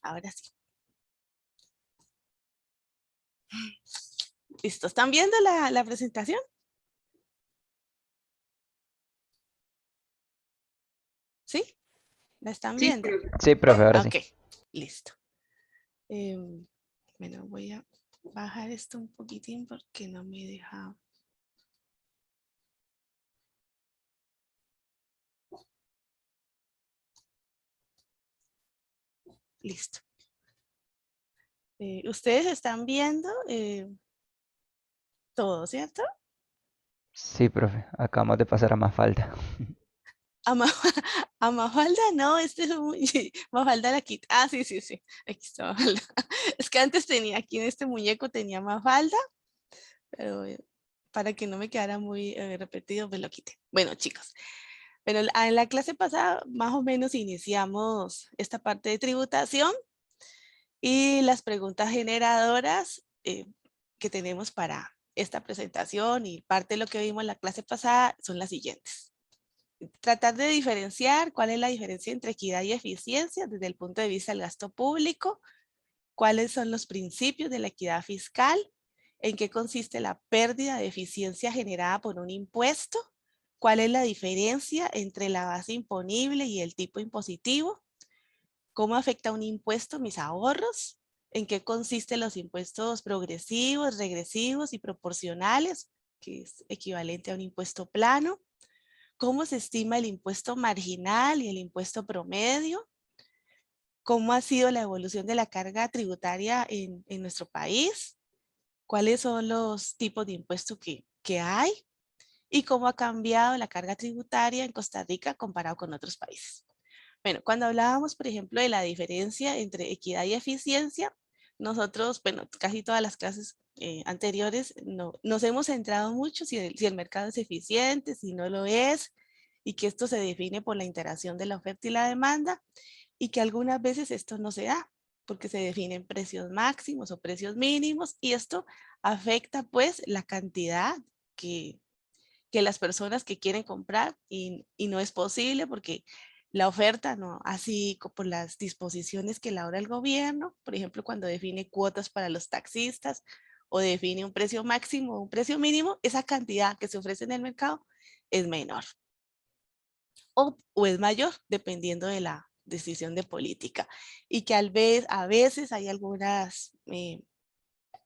Ahora sí. ¿Listo? ¿Están viendo la presentación? ¿Sí? ¿La están Sí, viendo? profe. Sí, profe, ahora sí. Ok, listo. Bueno, voy a bajar esto un poquitín porque no me deja. Listo. Ustedes están viendo todo, ¿cierto? Sí, profe, acabamos de pasar a Mafalda. A, Ma- a Mafalda, no, este es un Mafalda la quita. Ah, sí, sí, sí. Aquí está Mafalda. Es que antes tenía aquí en este muñeco tenía Mafalda, pero para que no me quedara muy repetido, me lo quité. Bueno, chicos, pero en la clase pasada más o menos iniciamos esta parte de tributación y las preguntas generadoras que tenemos para esta presentación y parte de lo que vimos en la clase pasada son las siguientes. Tratar de diferenciar cuál es la diferencia entre equidad y eficiencia desde el punto de vista del gasto público, cuáles son los principios de la equidad fiscal, en qué consiste la pérdida de eficiencia generada por un impuesto, cuál es la diferencia entre la base imponible y el tipo impositivo, cómo afecta un impuesto mis ahorros, en qué consisten los impuestos progresivos, regresivos y proporcionales, que es equivalente a un impuesto plano, cómo se estima el impuesto marginal y el impuesto promedio, cómo ha sido la evolución de la carga tributaria en nuestro país, cuáles son los tipos de impuestos que hay y cómo ha cambiado la carga tributaria en Costa Rica comparado con otros países. Bueno, cuando hablábamos, por ejemplo, de la diferencia entre equidad y eficiencia, nosotros, bueno, casi todas las clases anteriores nos hemos centrado mucho si el mercado es eficiente, si no lo es, y que esto se define por la interacción de la oferta y la demanda, y que algunas veces esto no se da, porque se definen precios máximos o precios mínimos, y esto afecta pues la cantidad que, que las personas que quieren comprar y no es posible porque la oferta no, así por las disposiciones que elabora el gobierno, por ejemplo, cuando define cuotas para los taxistas o define un precio máximo o un precio mínimo, esa cantidad que se ofrece en el mercado es menor o es mayor dependiendo de la decisión de política y que a veces hay algunas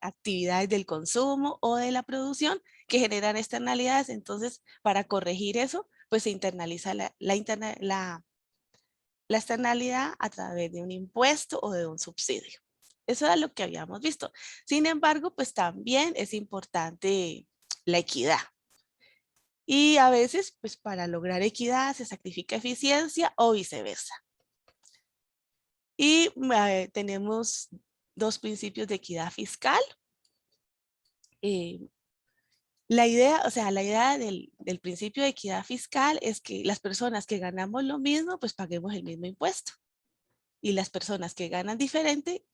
actividades del consumo o de la producción que generan externalidades. Entonces, para corregir eso, pues se internaliza la externalidad a través de un impuesto o de un subsidio. Eso era lo que habíamos visto. Sin embargo, pues también es importante la equidad. Y a veces, pues para lograr equidad se sacrifica eficiencia o viceversa. Y tenemos dos principios de equidad fiscal. La idea, o sea, la idea del principio de equidad fiscal es que las personas que ganamos lo mismo, pues paguemos el mismo impuesto. Y las personas que ganan diferente,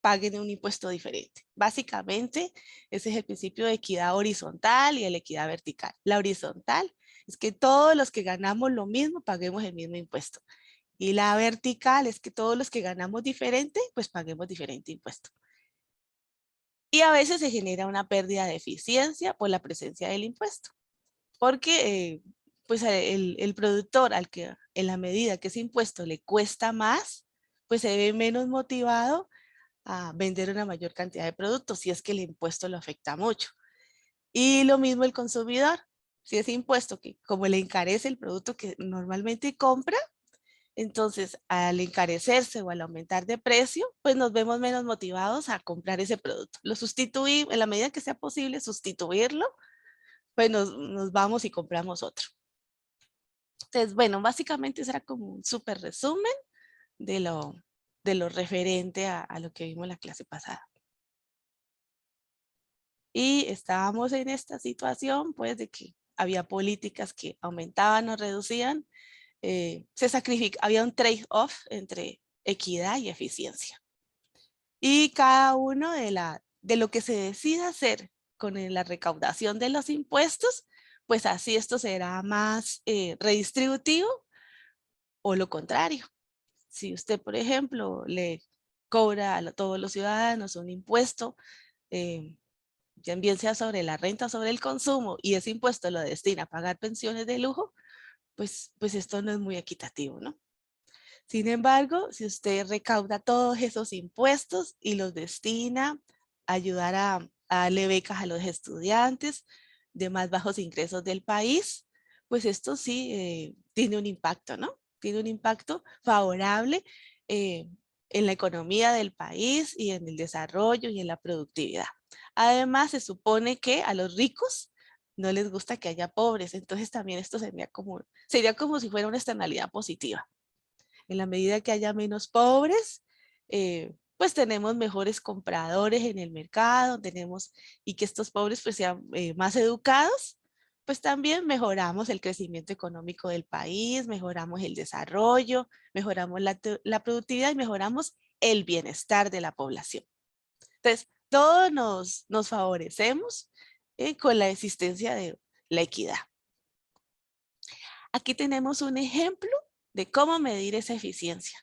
paguen un impuesto diferente. Básicamente, ese es el principio de equidad horizontal y de la equidad vertical. La horizontal es que todos los que ganamos lo mismo, paguemos el mismo impuesto. Y la vertical es que todos los que ganamos diferente, pues paguemos diferente impuesto. Y a veces se genera una pérdida de eficiencia por la presencia del impuesto, porque pues el productor al que en la medida que ese impuesto le cuesta más, pues se ve menos motivado a vender una mayor cantidad de productos si es que el impuesto lo afecta mucho. Y lo mismo el consumidor, si ese impuesto que como le encarece el producto que normalmente compra, entonces al encarecerse o al aumentar de precio, pues nos vemos menos motivados a comprar ese producto. Lo sustituimos, en la medida que sea posible sustituirlo, pues nos vamos y compramos otro. Entonces, bueno, básicamente ese era como un súper resumen de lo referente a lo que vimos en la clase pasada. Y estábamos en esta situación, pues, de que había políticas que aumentaban o reducían. Había un trade-off entre equidad y eficiencia. Y cada uno de lo que se decida hacer con la recaudación de los impuestos, pues así esto será más redistributivo O lo contrario, si usted, por ejemplo, le cobra a todos los ciudadanos un impuesto, eh, bien sea sobre la renta o sobre el consumo, y ese impuesto lo destina a pagar pensiones de lujo, pues esto no es muy equitativo, ¿no? Sin embargo, si usted recauda todos esos impuestos y los destina a ayudar a darle becas a los estudiantes de más bajos ingresos del país, pues esto sí tiene un impacto, ¿no? Tiene un impacto favorable eh, en la economía del país y en el desarrollo y en la productividad. Además, se supone que a los ricos no les gusta que haya pobres, entonces también esto sería como si fuera una externalidad positiva. En la medida que haya menos pobres, pues tenemos mejores compradores en el mercado, y que estos pobres pues sean más educados, pues también mejoramos el crecimiento económico del país, mejoramos el desarrollo, mejoramos la productividad y mejoramos el bienestar de la población. Entonces, todos nos favorecemos con la existencia de la equidad. Aquí tenemos un ejemplo de cómo medir esa eficiencia.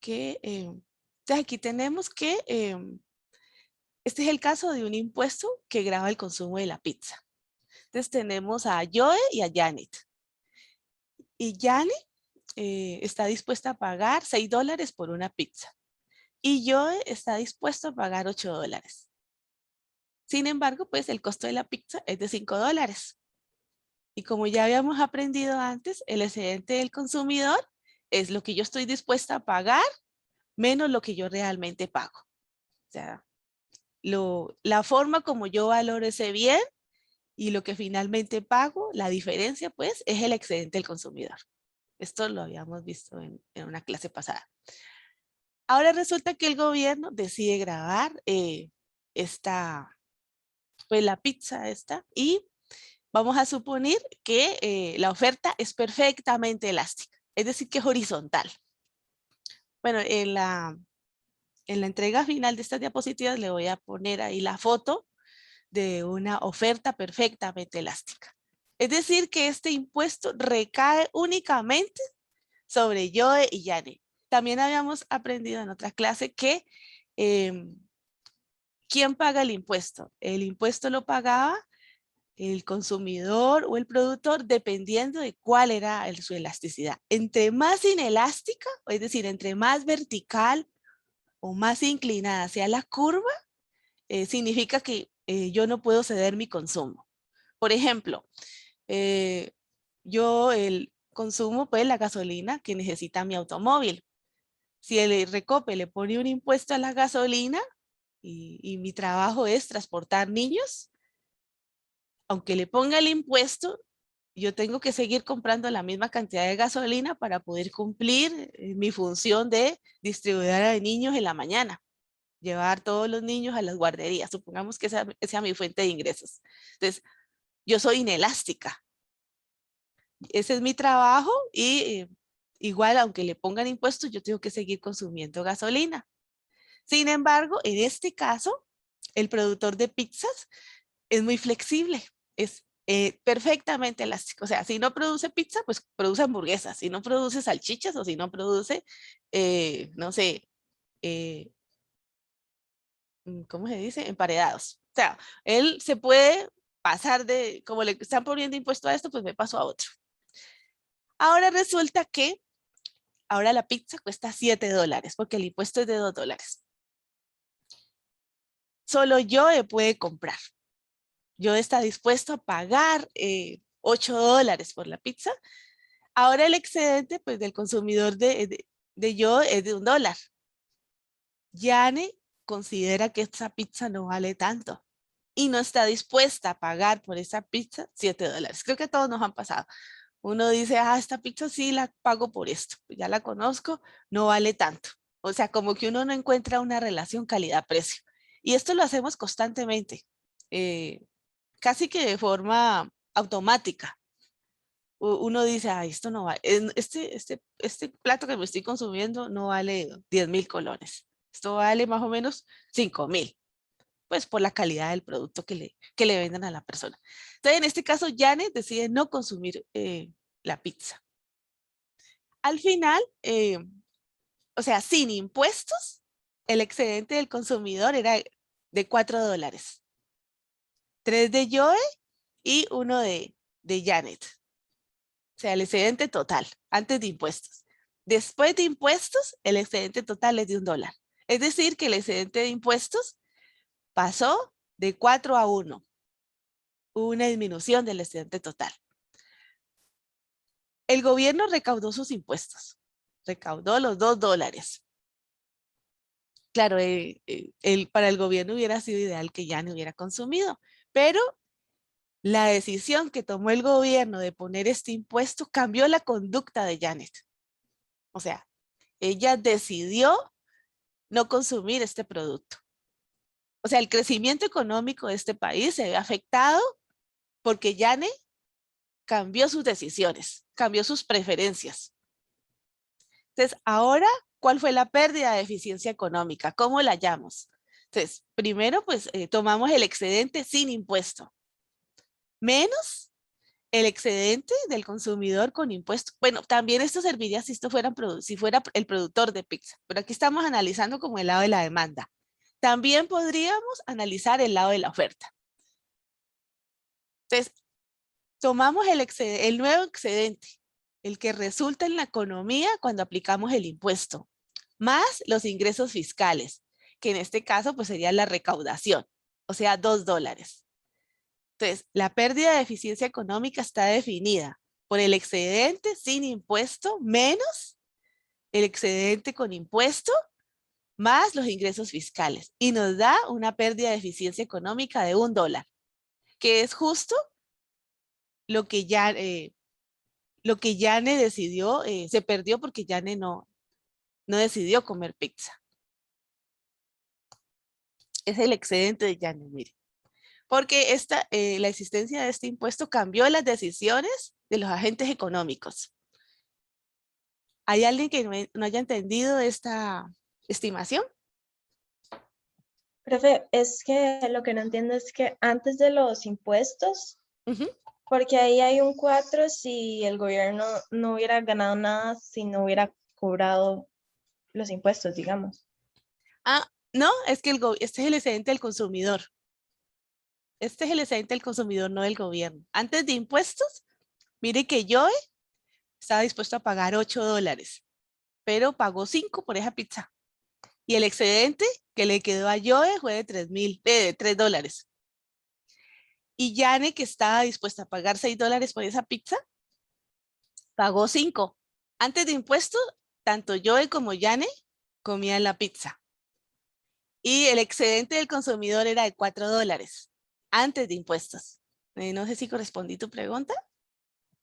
Entonces aquí tenemos que este es el caso de un impuesto que grava el consumo de la pizza. Entonces tenemos a Joe y a Janet. Y Janet está dispuesta a pagar $6 por una pizza. Y Joe está dispuesto a pagar $8. Sin embargo, pues el costo de la pizza es de $5. Y como ya habíamos aprendido antes, el excedente del consumidor es lo que yo estoy dispuesta a pagar menos lo que yo realmente pago. O sea, la forma como yo valoro ese bien y lo que finalmente pago, la diferencia pues es el excedente del consumidor. Esto lo habíamos visto en una clase pasada. Ahora resulta que el gobierno decide grabar pues la pizza esta, y vamos a suponer que la oferta es perfectamente elástica, es decir, que es horizontal. Bueno, en la entrega final de estas diapositivas le voy a poner ahí la foto de una oferta perfectamente elástica. Es decir, que este impuesto recae únicamente sobre Joe y Yane. También habíamos aprendido en otra clase que ¿quién paga el impuesto? El impuesto lo pagaba el consumidor o el productor dependiendo de cuál era su elasticidad. Entre más inelástica, es decir, entre más vertical o más inclinada sea la curva, significa que yo no puedo ceder mi consumo. Por ejemplo, yo consumo pues la gasolina que necesita mi automóvil. Si el Recope le pone un impuesto a la gasolina y mi trabajo es transportar niños, aunque le ponga el impuesto, yo tengo que seguir comprando la misma cantidad de gasolina para poder cumplir mi función de distribuidora de niños en la mañana, llevar todos los niños a las guarderías. Supongamos que esa sea mi fuente de ingresos. Entonces, yo soy inelástica. Ese es mi trabajo y igual, aunque le pongan impuestos, yo tengo que seguir consumiendo gasolina. Sin embargo, en este caso, el productor de pizzas es muy flexible, es perfectamente elástico. O sea, si no produce pizza, pues produce hamburguesas. Si no produce salchichas o si no produce, no sé, eh, ¿cómo se dice? Emparedados. O sea, él se puede pasar como le están poniendo impuesto a esto, pues me paso a otro. Ahora resulta que ahora la pizza cuesta $7 porque el impuesto es de $2. Solo yo puede comprar. Yo está dispuesto a pagar $8 por la pizza. Ahora el excedente pues, del consumidor de yo es de $1. Yane considera que esta pizza no vale tanto y no está dispuesta a pagar por esa pizza $7. Creo que a todos nos han pasado. Uno dice, esta pizza sí la pago por esto, ya la conozco, no vale tanto. O sea, como que uno no encuentra una relación calidad-precio. Y esto lo hacemos constantemente, casi que de forma automática. Uno dice, esto no vale, este plato que me estoy consumiendo no vale 10.000 colones. Esto vale más o menos 5.000, pues por la calidad del producto que le vendan a la persona. Entonces, en este caso, Janet decide no consumir la pizza. al final, o sea, sin impuestos, el excedente del consumidor era de $4. 3 de Joe y 1 de Janet. O sea, el excedente total, antes de impuestos. Después de impuestos, el excedente total es de $1. Es decir, que el excedente de impuestos pasó de 4 a 1. Hubo una disminución del excedente total. El gobierno recaudó sus impuestos. Recaudó los $2. Claro, para el gobierno hubiera sido ideal que ya no hubiera consumido, pero la decisión que tomó el gobierno de poner este impuesto cambió la conducta de Janet. O sea, ella decidió no consumir este producto. O sea, el crecimiento económico de este país se ve afectado porque Janet cambió sus decisiones, cambió sus preferencias. Entonces, ahora, ¿cuál fue la pérdida de eficiencia económica? ¿Cómo la hallamos? Entonces, primero, pues tomamos el excedente sin impuesto, menos el excedente del consumidor con impuesto. Bueno, también esto serviría si si fuera el productor de pizza, pero aquí estamos analizando como el lado de la demanda. También podríamos analizar el lado de la oferta. Entonces, tomamos el nuevo excedente, el que resulta en la economía cuando aplicamos el impuesto, más los ingresos fiscales, que en este caso pues sería la recaudación, o sea, $2. Entonces, la pérdida de eficiencia económica está definida por el excedente sin impuesto menos el excedente con impuesto más los ingresos fiscales y nos da una pérdida de eficiencia económica de $1, que es justo lo que ya lo que Yane decidió, se perdió porque Yane no decidió comer pizza. Es el excedente de Yane, mire. Porque la existencia de este impuesto cambió las decisiones de los agentes económicos. ¿Hay alguien que no haya entendido esta estimación? Profe, es que lo que no entiendo es que antes de los impuestos, Ujú. porque ahí hay un 4 si el gobierno no hubiera ganado nada, si no hubiera cobrado los impuestos, digamos. Ah, no, es que este es el excedente del consumidor. Este es el excedente del consumidor, no del gobierno. Antes de impuestos, mire que yo estaba dispuesto a pagar $8, pero pagó 5 por esa pizza. Y el excedente que le quedó a Joe fue de $3. Y Yane, que estaba dispuesta a pagar $6 por esa pizza, pagó 5. Antes de impuestos, tanto Joe como Yane comían la pizza. Y el excedente del consumidor era de $4 antes de impuestos. No sé si correspondí tu pregunta.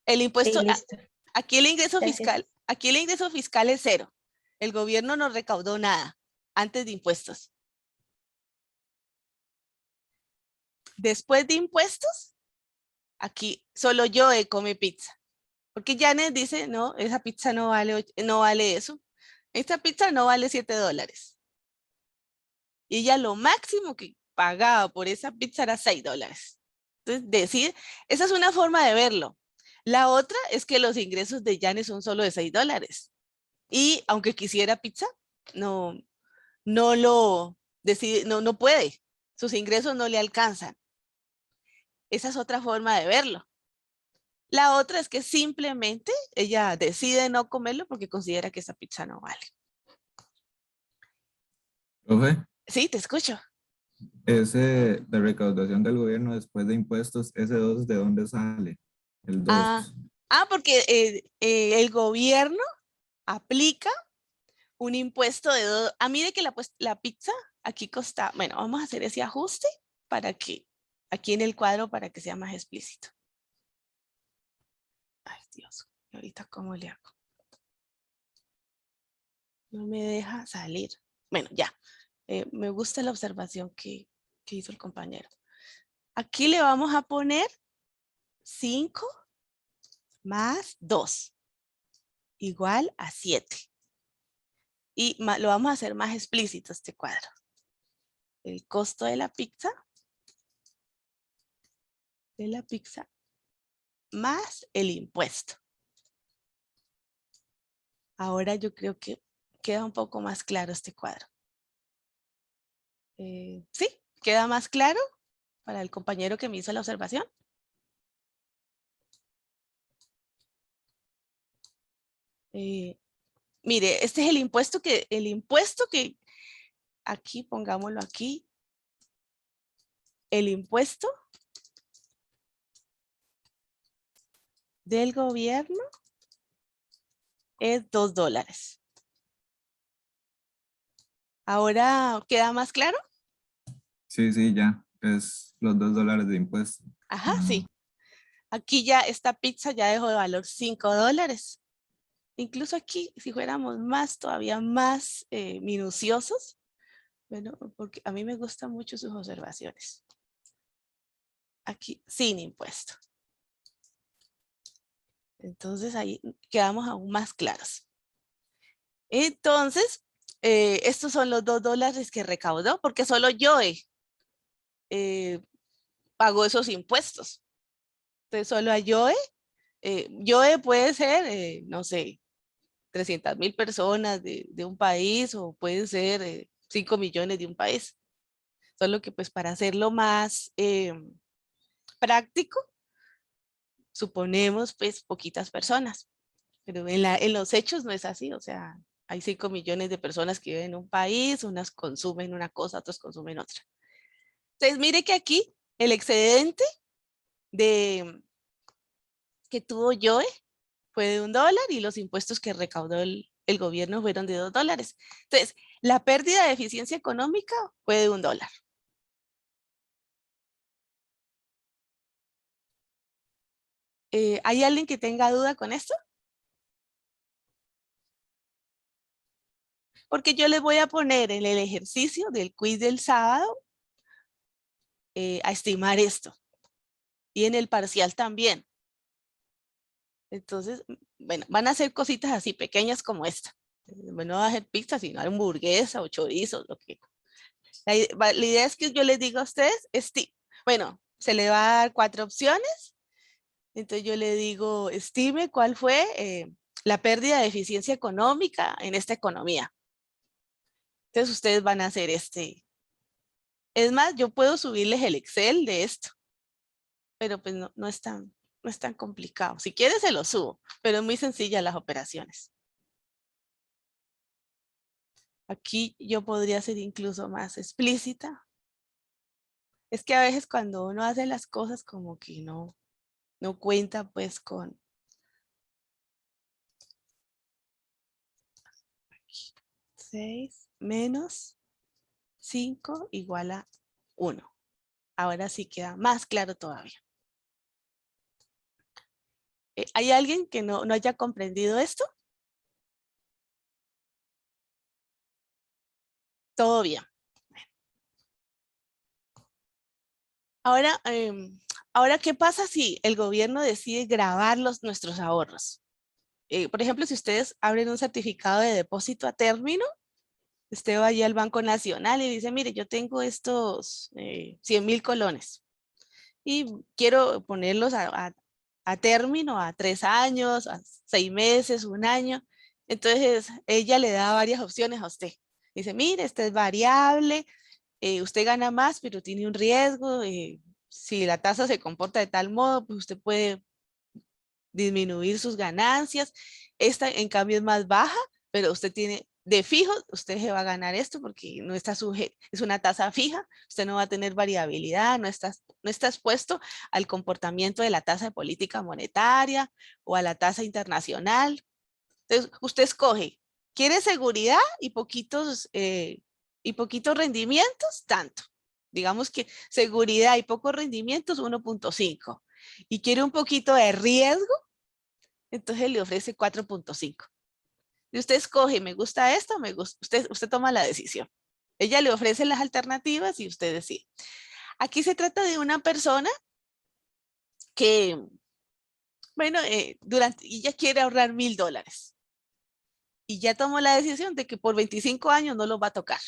El Sí, impuesto, listo. aquí Gracias. aquí el ingreso fiscal es 0. El gobierno no recaudó nada antes de impuestos. Después de impuestos, aquí solo Joe come pizza. Porque Janet dice, no, esa pizza no vale eso. Esta pizza no vale $7. Y ella lo máximo que pagaba por esa pizza era $6. Entonces, esa es una forma de verlo. La otra es que los ingresos de Janet son solo de $6. Y aunque quisiera pizza, no, no lo decide, no puede. Sus ingresos no le alcanzan. Esa es otra forma de verlo. La otra es que simplemente ella decide no comerlo porque considera que esa pizza no vale. Profe, Sí, te escucho. ese de recaudación del gobierno después de impuestos, ese 2 ¿de dónde sale? El Ah, 2. porque el gobierno aplica un impuesto de a mí de que la pizza aquí costa, bueno, vamos a hacer ese ajuste para que, aquí en el cuadro para que sea más explícito. Ay, Dios, ¿y ahorita cómo le hago? No me deja salir. Bueno, ya. Me gusta la observación que hizo el compañero. Aquí le vamos a poner 5 más 2 igual a 7. Y lo vamos a hacer más explícito este cuadro. El costo de la pizza más el impuesto. Ahora yo creo que queda un poco más claro este cuadro. ¿Sí? ¿Queda más claro para el compañero que me hizo la observación? Mire, este es el impuesto que aquí, pongámoslo aquí, el impuesto del gobierno es $2. Ahora, ¿queda más claro? Sí, sí, ya. Es los $2 de impuesto. Ajá, Ah, sí. Aquí ya esta pizza ya dejó de valor $5. Incluso aquí, si fuéramos más, todavía más minuciosos, bueno, porque a mí me gustan mucho sus observaciones. Aquí, sin impuesto. Entonces ahí quedamos aún más claros. Entonces, estos son los $2 que recaudó, porque solo Joe pagó esos impuestos. Entonces, solo a Joe, Joe puede ser, no sé, 300,000 personas de un país o pueden ser 5 millones de un país. Solo que pues para hacerlo más práctico, suponemos pues poquitas personas. Pero en los hechos no es así, o sea, hay 5 millones de personas que viven en un país, unas consumen una cosa, otros consumen otra. Entonces, mire que aquí el excedente de, que tuvo Joe fue de $1 y los impuestos que recaudó el gobierno fueron de $2. Entonces, la pérdida de eficiencia económica fue de $1. ¿Hay alguien que tenga duda con esto? Porque yo les voy a poner en el ejercicio del quiz del sábado a estimar esto. Y en el parcial también. Entonces, bueno, van a hacer cositas así pequeñas como esta. Bueno, no va a hacer pizza, sino hamburguesa o chorizo, lo que. La idea es que yo les diga a ustedes, bueno, se le va a dar 4 opciones. Entonces yo le digo, estime cuál fue la pérdida de eficiencia económica en esta economía. Entonces ustedes van a hacer Es más, yo puedo subirles el Excel de esto, pero pues no es tan complicado. Si quieres se lo subo, pero es muy sencilla las operaciones. Aquí yo podría ser incluso más explícita. Es que a veces cuando uno hace las cosas como que no cuenta pues con 6 menos 5 igual a 1. Ahora sí queda más claro todavía. ¿Hay alguien que no haya comprendido esto? Todo bien. Ahora, ahora, ¿qué pasa si el gobierno decide grabar nuestros ahorros? Por ejemplo, si ustedes abren un certificado de depósito a término, usted va allí al Banco Nacional y dice, mire, yo tengo estos 100,000 colones y quiero ponerlos a término a 3 años, a 6 meses, 1 año. Entonces, ella le da varias opciones a usted. Dice, mire, esta es variable, usted gana más, pero tiene un riesgo. Si la tasa se comporta de tal modo, pues usted puede disminuir sus ganancias. Esta, en cambio, es más baja, pero usted tiene de fijo, usted se va a ganar esto porque no está sujeto, es una tasa fija, usted no va a tener variabilidad, no está expuesto al comportamiento de la tasa de política monetaria o a la tasa internacional. Entonces, usted escoge, ¿quiere seguridad y poquitos rendimientos? Tanto. Digamos que seguridad y pocos rendimientos, 1.5. Y quiere un poquito de riesgo, entonces le ofrece 4.5. Y usted escoge, me gusta esto, me gusta, usted toma la decisión. Ella le ofrece las alternativas y usted decide. Aquí se trata de una persona que, bueno, ella quiere ahorrar $1,000 y ya tomó la decisión de que por 25 años no lo va a tocar.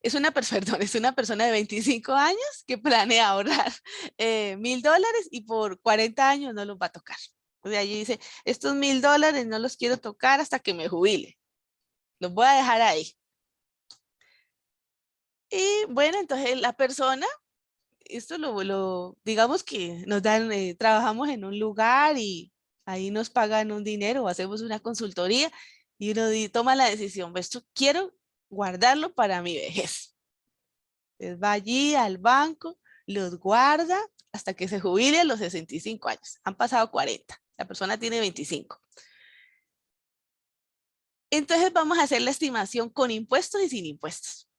Perdón, es una persona de 25 años que planea ahorrar $1,000 y por 40 años no los va a tocar. O sea, allí dice, estos $1000 no los quiero tocar hasta que me jubile. Los voy a dejar ahí. Y bueno, entonces la persona, esto digamos que nos dan, trabajamos en un lugar y ahí nos pagan un dinero o hacemos una consultoría y uno toma la decisión, esto quiero guardarlo para mi vejez. Entonces va allí al banco, los guarda hasta que se jubile a los 65 años. Han pasado 40, la persona tiene 25. Entonces vamos a hacer la estimación con impuestos y sin impuestos.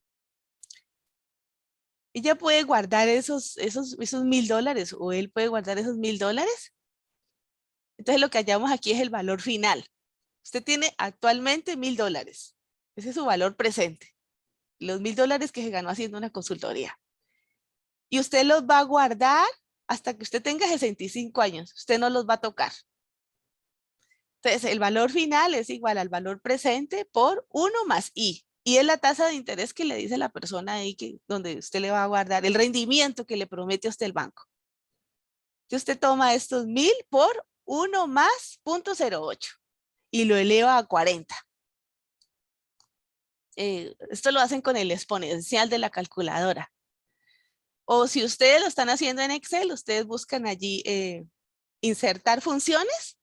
Ella puede guardar esos $1000 o él puede guardar esos $1000. Entonces lo que hallamos aquí es el valor final. Usted tiene actualmente $1000. Ese es su valor presente. Los $1000 que se ganó haciendo una consultoría. Y usted los va a guardar hasta que usted tenga 65 años. Usted no los va a tocar. Entonces el valor final es igual al valor presente por 1 más I. Y es la tasa de interés que le dice la persona ahí donde usted le va a guardar, el rendimiento que le promete a usted el banco. Si usted toma estos 1000 por 1 más 0.08 y lo eleva a 40. Esto lo hacen con el exponencial de la calculadora. O si ustedes lo están haciendo en Excel, ustedes buscan allí insertar funciones.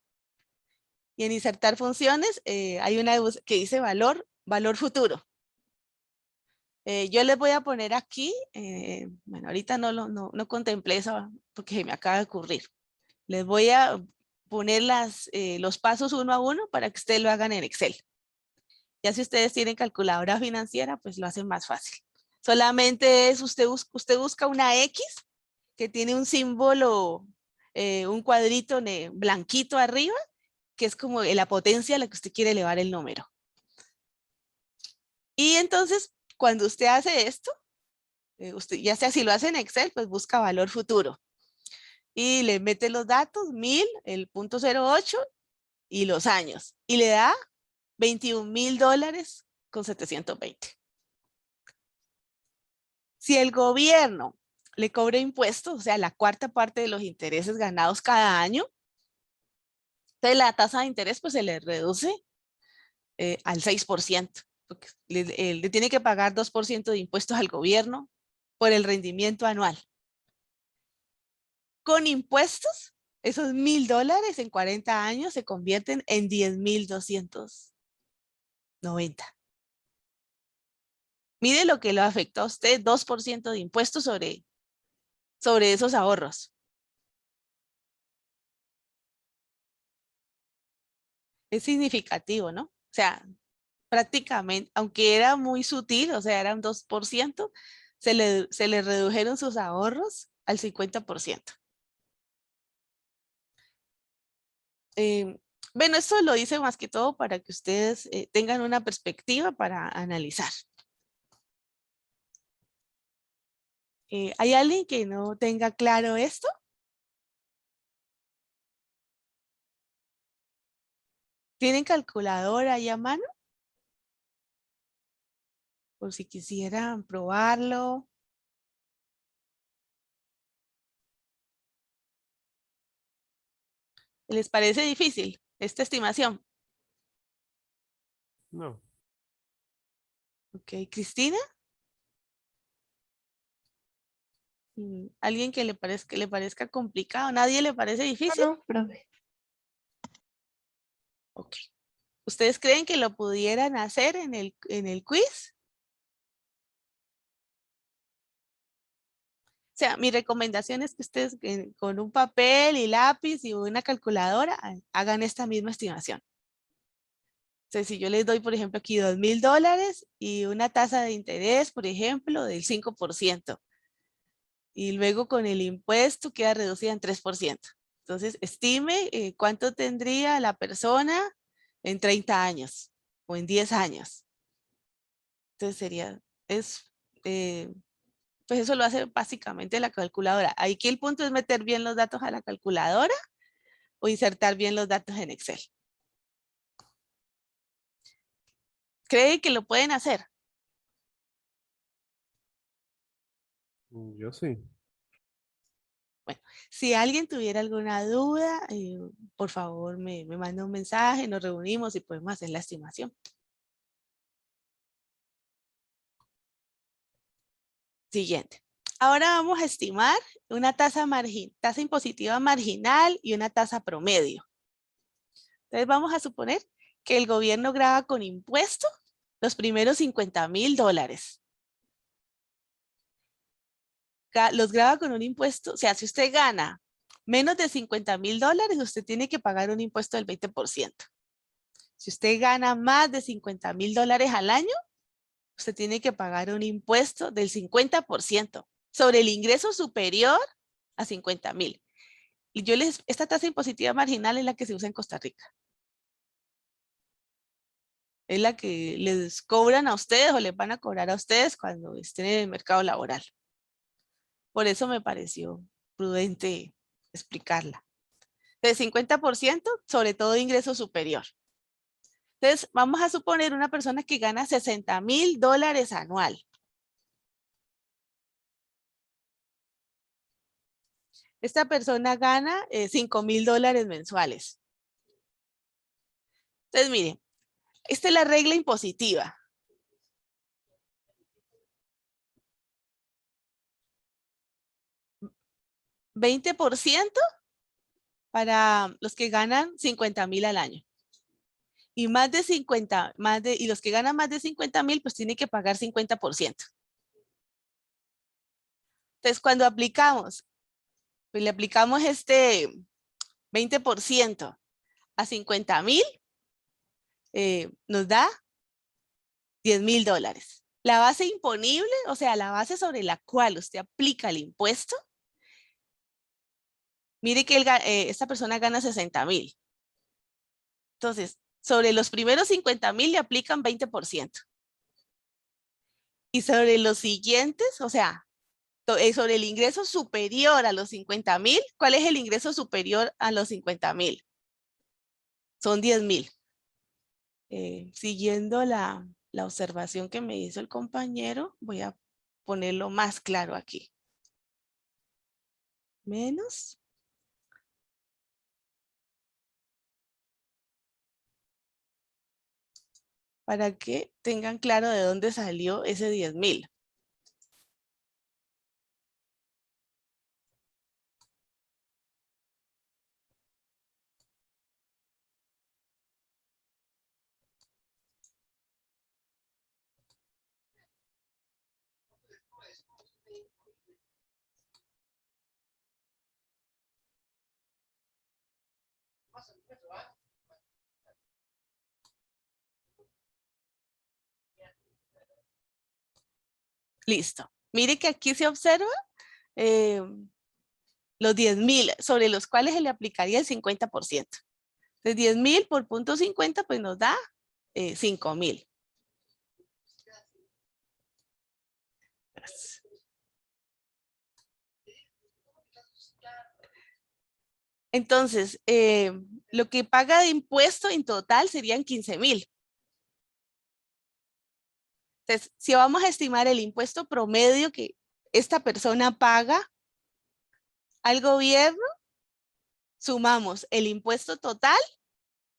Y en insertar funciones hay una que dice valor futuro. Yo les voy a poner aquí, bueno, ahorita no contemplé eso porque se me acaba de ocurrir. Les voy a poner los pasos uno a uno para que ustedes lo hagan en Excel. Ya si ustedes tienen calculadora financiera, pues lo hacen más fácil. Solamente es, usted busca una X que tiene un símbolo, un cuadrito blanquito arriba, que es como la potencia a la que usted quiere elevar el número. Y entonces, cuando usted hace esto, usted, ya sea si lo hace en Excel, pues busca valor futuro. Y le mete los datos, 1000, el 0.08 y los años. Y le da $21,000 con 720. Si el gobierno le cobra impuestos, o sea, la cuarta parte de los intereses ganados cada año, entonces la tasa de interés pues se le reduce al 6%, porque le tiene que pagar 2% de impuestos al gobierno por el rendimiento anual. Con impuestos, esos $1000 en 40 años se convierten en 10,290. Mire lo que lo afectó a usted, 2% de impuestos sobre esos ahorros. Es significativo, ¿no? O sea, prácticamente, aunque era muy sutil, o sea, era un 2%, se le redujeron sus ahorros al 50%. Bueno, esto lo hice más que todo para que ustedes tengan una perspectiva para analizar. ¿Hay alguien que no tenga claro esto? ¿Tienen calculadora ahí a mano? Por si quisieran probarlo. ¿Les parece difícil esta estimación? No. Ok, Cristina. ¿Alguien que le parezca complicado? ¿Nadie le parece difícil? No, profe. Ok. ¿Ustedes creen que lo pudieran hacer en el quiz? O sea, mi recomendación es que ustedes con un papel y lápiz y una calculadora hagan esta misma estimación. Entonces, si yo les doy, por ejemplo, aquí $2,000 y una tasa de interés, por ejemplo, del 5%. Y luego con el impuesto queda reducida en 3%. Entonces, estime cuánto tendría la persona en 30 años o en 10 años. Entonces pues eso lo hace básicamente la calculadora. Aquí el punto es meter bien los datos a la calculadora o insertar bien los datos en Excel. ¿Creen que lo pueden hacer? Yo sí. Bueno, si alguien tuviera alguna duda, por favor me manda un mensaje, nos reunimos y podemos hacer la estimación. Siguiente. Ahora vamos a estimar una tasa impositiva marginal y una tasa promedio. Entonces vamos a suponer que el gobierno graba con impuesto los primeros $50,000. Los graba con un impuesto, o sea, si usted gana menos de $50,000, usted tiene que pagar un impuesto del 20%. Si usted gana más de $50,000 al año, usted tiene que pagar un impuesto del 50% sobre el ingreso superior a 50,000. Y esta tasa impositiva marginal es la que se usa en Costa Rica. Es la que les cobran a ustedes o les van a cobrar a ustedes cuando estén en el mercado laboral. Por eso me pareció prudente explicarla. Del 50% sobre todo ingreso superior. Entonces, vamos a suponer una persona que gana $60,000 anual. Esta persona gana $5,000 mensuales. Entonces, miren, esta es la regla impositiva. $20% para los que ganan 50,000 al año. Y y los que ganan más de 50,000, pues tienen que pagar 50%. Entonces, cuando aplicamos, pues le aplicamos este 20% a 50,000, nos da $10,000. La base imponible, o sea, la base sobre la cual usted aplica el impuesto, mire que esta persona gana 60,000. Entonces, sobre los primeros 50,000 le aplican 20%. Y sobre los siguientes, o sea, sobre el ingreso superior a los 50,000, ¿cuál es el ingreso superior a los 50,000? Son 10,000. Siguiendo la observación que me hizo el compañero, voy a ponerlo más claro aquí. Menos. Para que tengan claro de dónde salió ese 10,000. Listo. Mire que aquí se observa los 10,000 sobre los cuales se le aplicaría el 50%. Entonces 10,000 por punto 50 pues nos da 5,000. Entonces, lo que paga de impuesto en total serían 15,000. Entonces, si vamos a estimar el impuesto promedio que esta persona paga al gobierno, sumamos el impuesto total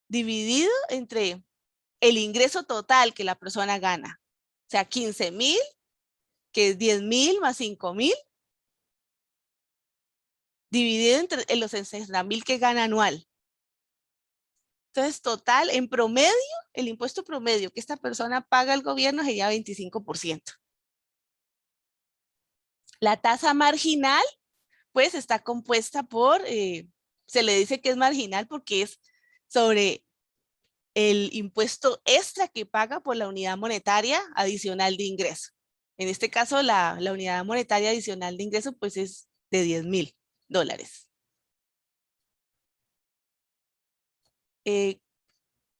dividido entre el ingreso total que la persona gana. O sea, 15,000, que es 10,000 más 5,000, dividido entre los 60,000 que gana anual. Entonces, total, en promedio, el impuesto promedio que esta persona paga al gobierno sería 25%. La tasa marginal, pues, está compuesta por, se le dice que es marginal porque es sobre el impuesto extra que paga por la unidad monetaria adicional de ingreso. En este caso, la unidad monetaria adicional de ingreso, pues, es de $10,000.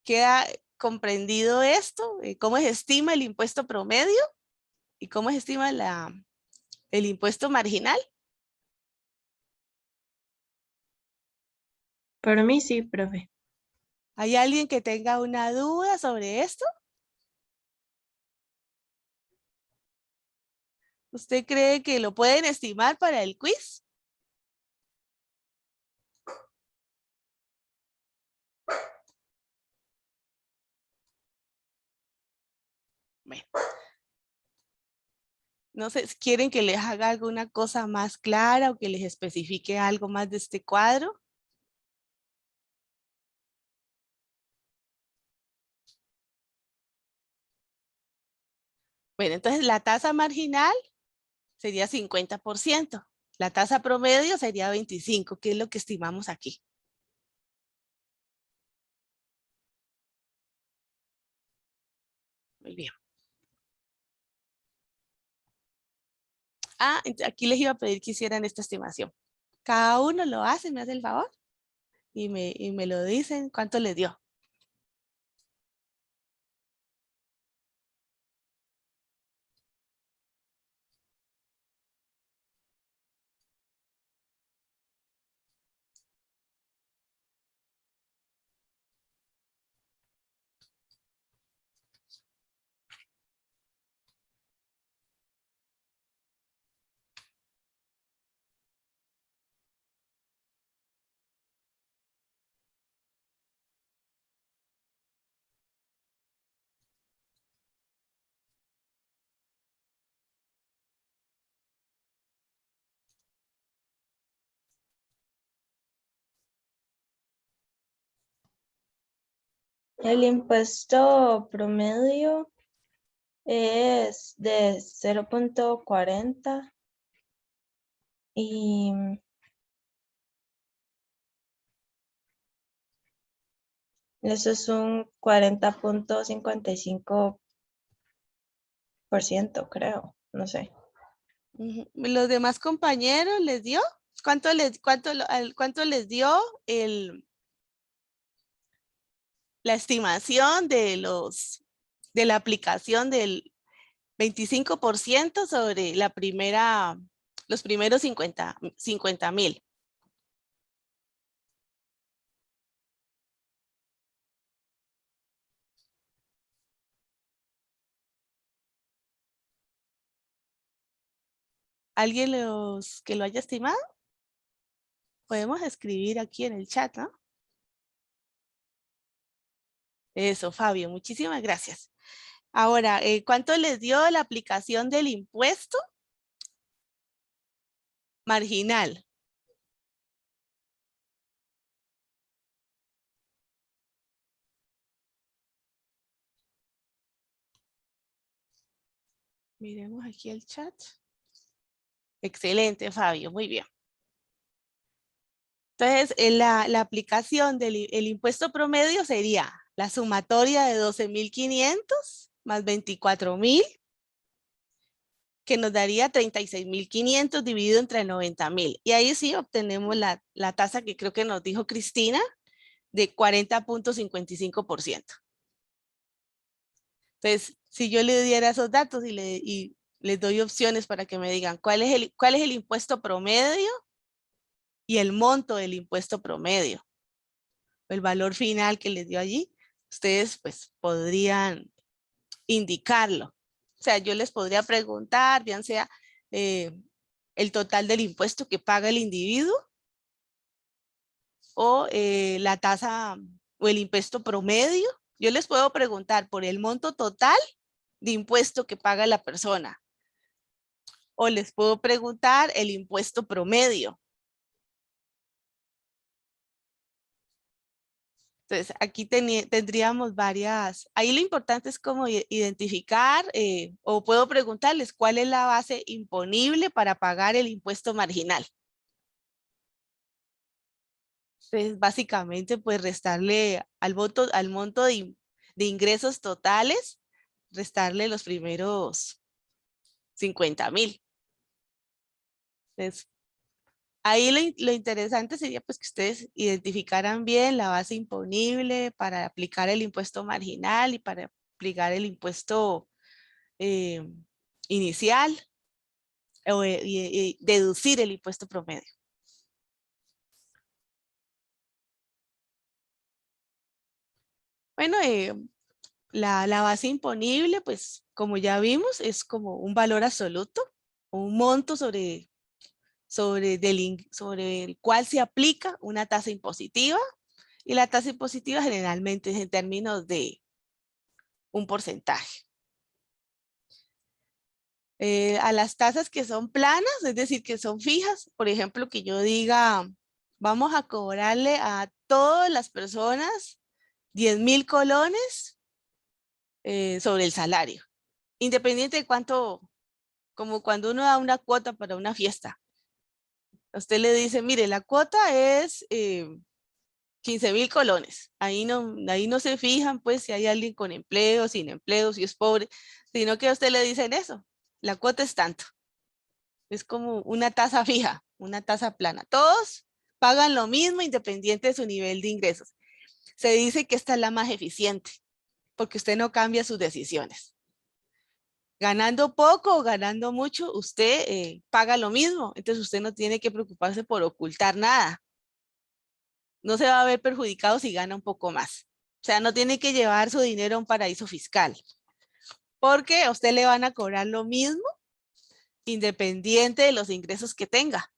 ¿Queda comprendido esto? ¿Cómo se estima el impuesto promedio? ¿Y cómo se estima el impuesto marginal? Para mí sí, profe. ¿Hay alguien que tenga una duda sobre esto? ¿Usted cree que lo pueden estimar para el quiz? Bueno, no sé, ¿quieren que les haga alguna cosa más clara o que les especifique algo más de este cuadro? Bueno, entonces la tasa marginal sería 50%. La tasa promedio sería 25%, que es lo que estimamos aquí. Muy bien. Aquí les iba a pedir que hicieran esta estimación. Cada uno lo hace, me hace el favor, y me lo dicen cuánto les dio. El impuesto promedio es de 0.40 y eso es un 40.55%, creo, no sé. Ujú. ¿Los demás compañeros les dio? ¿Cuánto les dio la estimación de la aplicación del 25% sobre los primeros 50,000? ¿Alguien que lo haya estimado? Podemos escribir aquí en el chat, ¿no? Eso, Fabio, muchísimas gracias. Ahora, ¿cuánto les dio la aplicación del impuesto marginal? Miremos aquí el chat. Excelente, Fabio, muy bien. Entonces, la aplicación el impuesto promedio sería la sumatoria de 12,500 más 24,000, que nos daría 36,500 dividido entre 90,000. Y ahí sí obtenemos la tasa que creo que nos dijo Cristina, de 40.55%. Entonces, si yo le diera esos datos y les doy opciones para que me digan cuál es el impuesto promedio y el monto del impuesto promedio, el valor final que les dio allí, ustedes pues podrían indicarlo. O sea, yo les podría preguntar, bien sea el total del impuesto que paga el individuo o la tasa o el impuesto promedio. Yo les puedo preguntar por el monto total de impuesto que paga la persona. O les puedo preguntar el impuesto promedio. Entonces, aquí tendríamos varias. Ahí lo importante es como identificar o puedo preguntarles cuál es la base imponible para pagar el impuesto marginal. Entonces, básicamente, pues restarle al monto de ingresos totales, restarle los primeros 50,000. Entonces, ahí lo interesante sería pues que ustedes identificaran bien la base imponible para aplicar el impuesto marginal y para aplicar el impuesto eh, inicial y deducir el impuesto promedio. Bueno, la base imponible, pues como ya vimos, es como un valor absoluto, un monto sobre el cual se aplica una tasa impositiva, y la tasa impositiva generalmente es en términos de un porcentaje. A las tasas que son planas, es decir, que son fijas. Por ejemplo, que yo diga, vamos a cobrarle a todas las personas 10.000 colones sobre el salario, independiente de cuánto, como cuando uno da una cuota para una fiesta. Usted le dice, mire, la cuota es 15.000 colones. Ahí no se fijan, pues, si hay alguien con empleo, sin empleo, si es pobre, sino que a usted le dicen eso. La cuota es tanto. Es como una tasa fija, una tasa plana. Todos pagan lo mismo independiente de su nivel de ingresos. Se dice que esta es la más eficiente, porque usted no cambia sus decisiones. Ganando poco o ganando mucho, usted paga lo mismo. Entonces usted no tiene que preocuparse por ocultar nada. No se va a ver perjudicado si gana un poco más. O sea, no tiene que llevar su dinero a un paraíso fiscal, porque a usted le van a cobrar lo mismo independiente de los ingresos que tenga.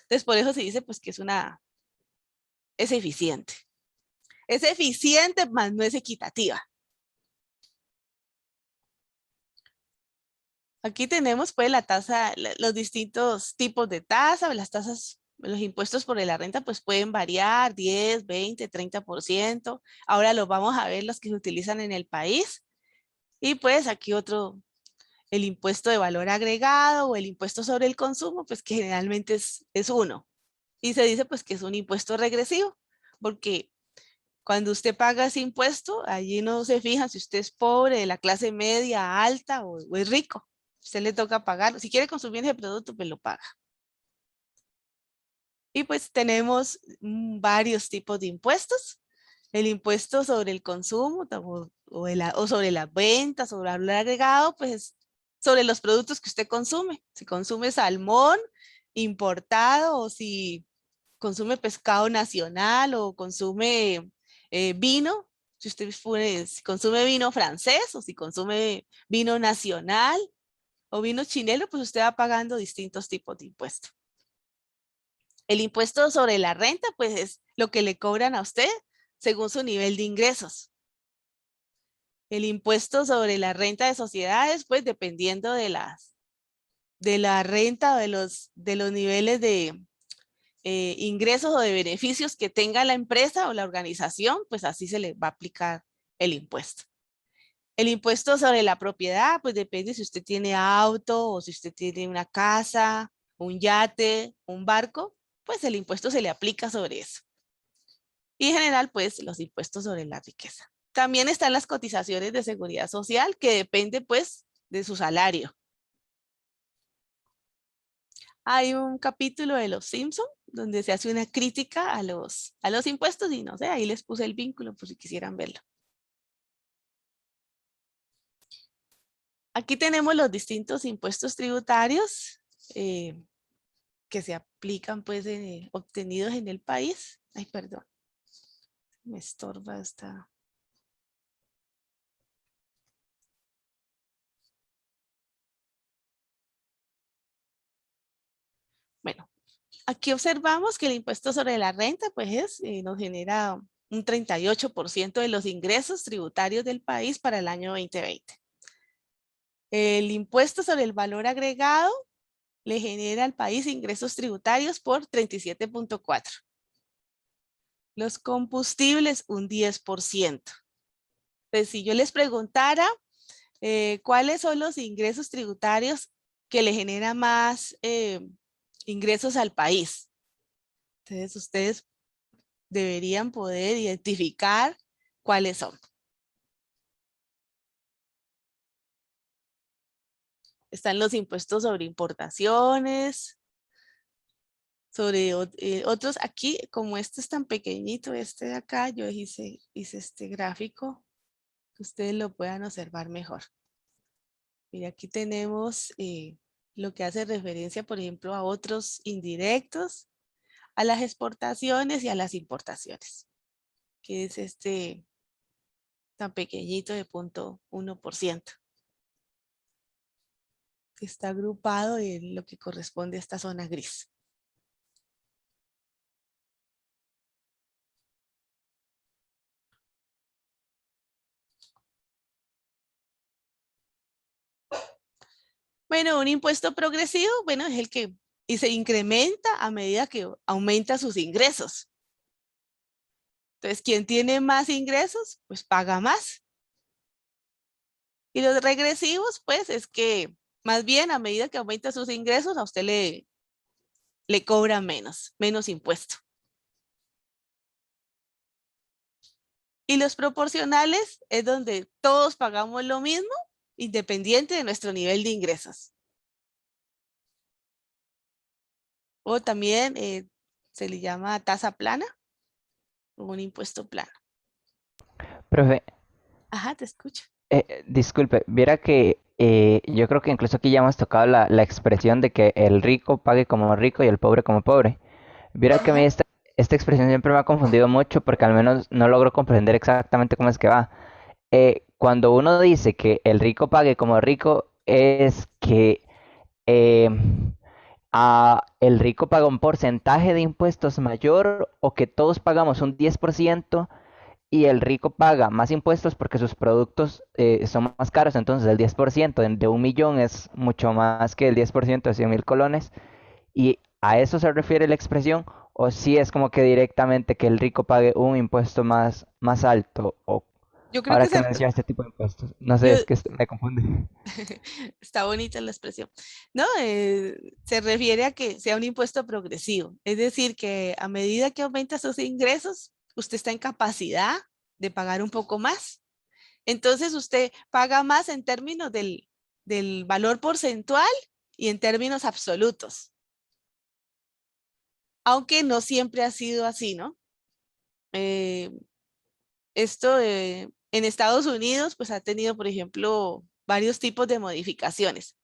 Entonces, por eso se dice pues que es eficiente. Es eficiente, más no es equitativa. Aquí tenemos pues la tasa, los distintos tipos de tasa, las tasas, los impuestos por la renta pues pueden variar 10, 20, 30%. Ahora los vamos a ver los que se utilizan en el país. Y pues aquí otro, el impuesto de valor agregado o el impuesto sobre el consumo, pues que generalmente es uno. Y se dice pues que es un impuesto regresivo, porque cuando usted paga ese impuesto, allí no se fijan si usted es pobre, de la clase media, alta o es rico. Usted le toca pagar. Si quiere consumir ese producto, pues lo paga. Y pues tenemos varios tipos de impuestos. El impuesto sobre el consumo o sobre las ventas, sobre el valor agregado, pues sobre los productos que usted consume. Si consume salmón importado o si consume pescado nacional o consume vino, si usted si consume vino francés o si consume vino nacional o vino chinelo, pues usted va pagando distintos tipos de impuestos. El impuesto sobre la renta, pues es lo que le cobran a usted según su nivel de ingresos. El impuesto sobre la renta de sociedades, pues dependiendo de la renta o de los niveles de ingresos o de beneficios que tenga la empresa o la organización, pues así se le va a aplicar el impuesto. El impuesto sobre la propiedad, pues depende si usted tiene auto o si usted tiene una casa, un yate, un barco, pues el impuesto se le aplica sobre eso. Y en general, pues los impuestos sobre la riqueza. También están las cotizaciones de seguridad social, que depende pues de su salario. Hay un capítulo de Los Simpson donde se hace una crítica a los impuestos y no sé, ahí les puse el vínculo por si quisieran verlo. Aquí tenemos los distintos impuestos tributarios que se aplican pues obtenidos en el país. Ay, perdón, me estorba esta. Bueno, aquí observamos que el impuesto sobre la renta pues nos genera un 38% de los ingresos tributarios del país para el año 2020. El impuesto sobre el valor agregado le genera al país ingresos tributarios por 37.4. Los combustibles un 10%. Entonces, si yo les preguntara cuáles son los ingresos tributarios que le generan más ingresos al país, entonces ustedes deberían poder identificar cuáles son. Están los impuestos sobre importaciones, sobre otros. Aquí, como este es tan pequeñito, este de acá, yo hice este gráfico, que ustedes lo puedan observar mejor. Mira, aquí tenemos lo que hace referencia, por ejemplo, a otros indirectos, a las exportaciones y a las importaciones, que es este tan pequeñito de 0.1%, que está agrupado en lo que corresponde a esta zona gris. Bueno, un impuesto progresivo, bueno, es el que y se incrementa a medida que aumenta sus ingresos. Entonces, quien tiene más ingresos, pues paga más. Y los regresivos, pues es que más bien a medida que aumenta sus ingresos, a usted le cobra menos impuesto. Y los proporcionales es donde todos pagamos lo mismo, independiente de nuestro nivel de ingresos. O también se le llama tasa plana o un impuesto plano. Profe, Ajá, te escucho. disculpe, viera que yo creo que incluso aquí ya hemos tocado la expresión de que el rico pague como rico y el pobre como pobre. Viera que a mí Ajá. esta expresión siempre me ha confundido mucho porque al menos no logro comprender exactamente cómo es que va. Cuando uno dice que el rico pague como rico, es que eh, el rico paga un porcentaje de impuestos mayor o que todos pagamos un 10% y el rico paga más impuestos porque sus productos son más caros, entonces el 10% de 1 millón es mucho más que el 10% de 100.000 colones. ¿Y a eso se refiere la expresión? ¿O si es como que directamente que el rico pague un impuesto más alto? O Yo creo ahora que que menciona este tipo de impuestos. No sé, yo, es que me confunde. está bonita la expresión. No, se refiere a que sea un impuesto progresivo. Es decir, que a medida que aumenta sus ingresos, usted está en capacidad de pagar un poco más. Entonces usted paga más en términos del valor porcentual y en términos absolutos. Aunque no siempre ha sido así, ¿no? Eh, esto en Estados Unidos pues ha tenido, por ejemplo, varios tipos de modificaciones.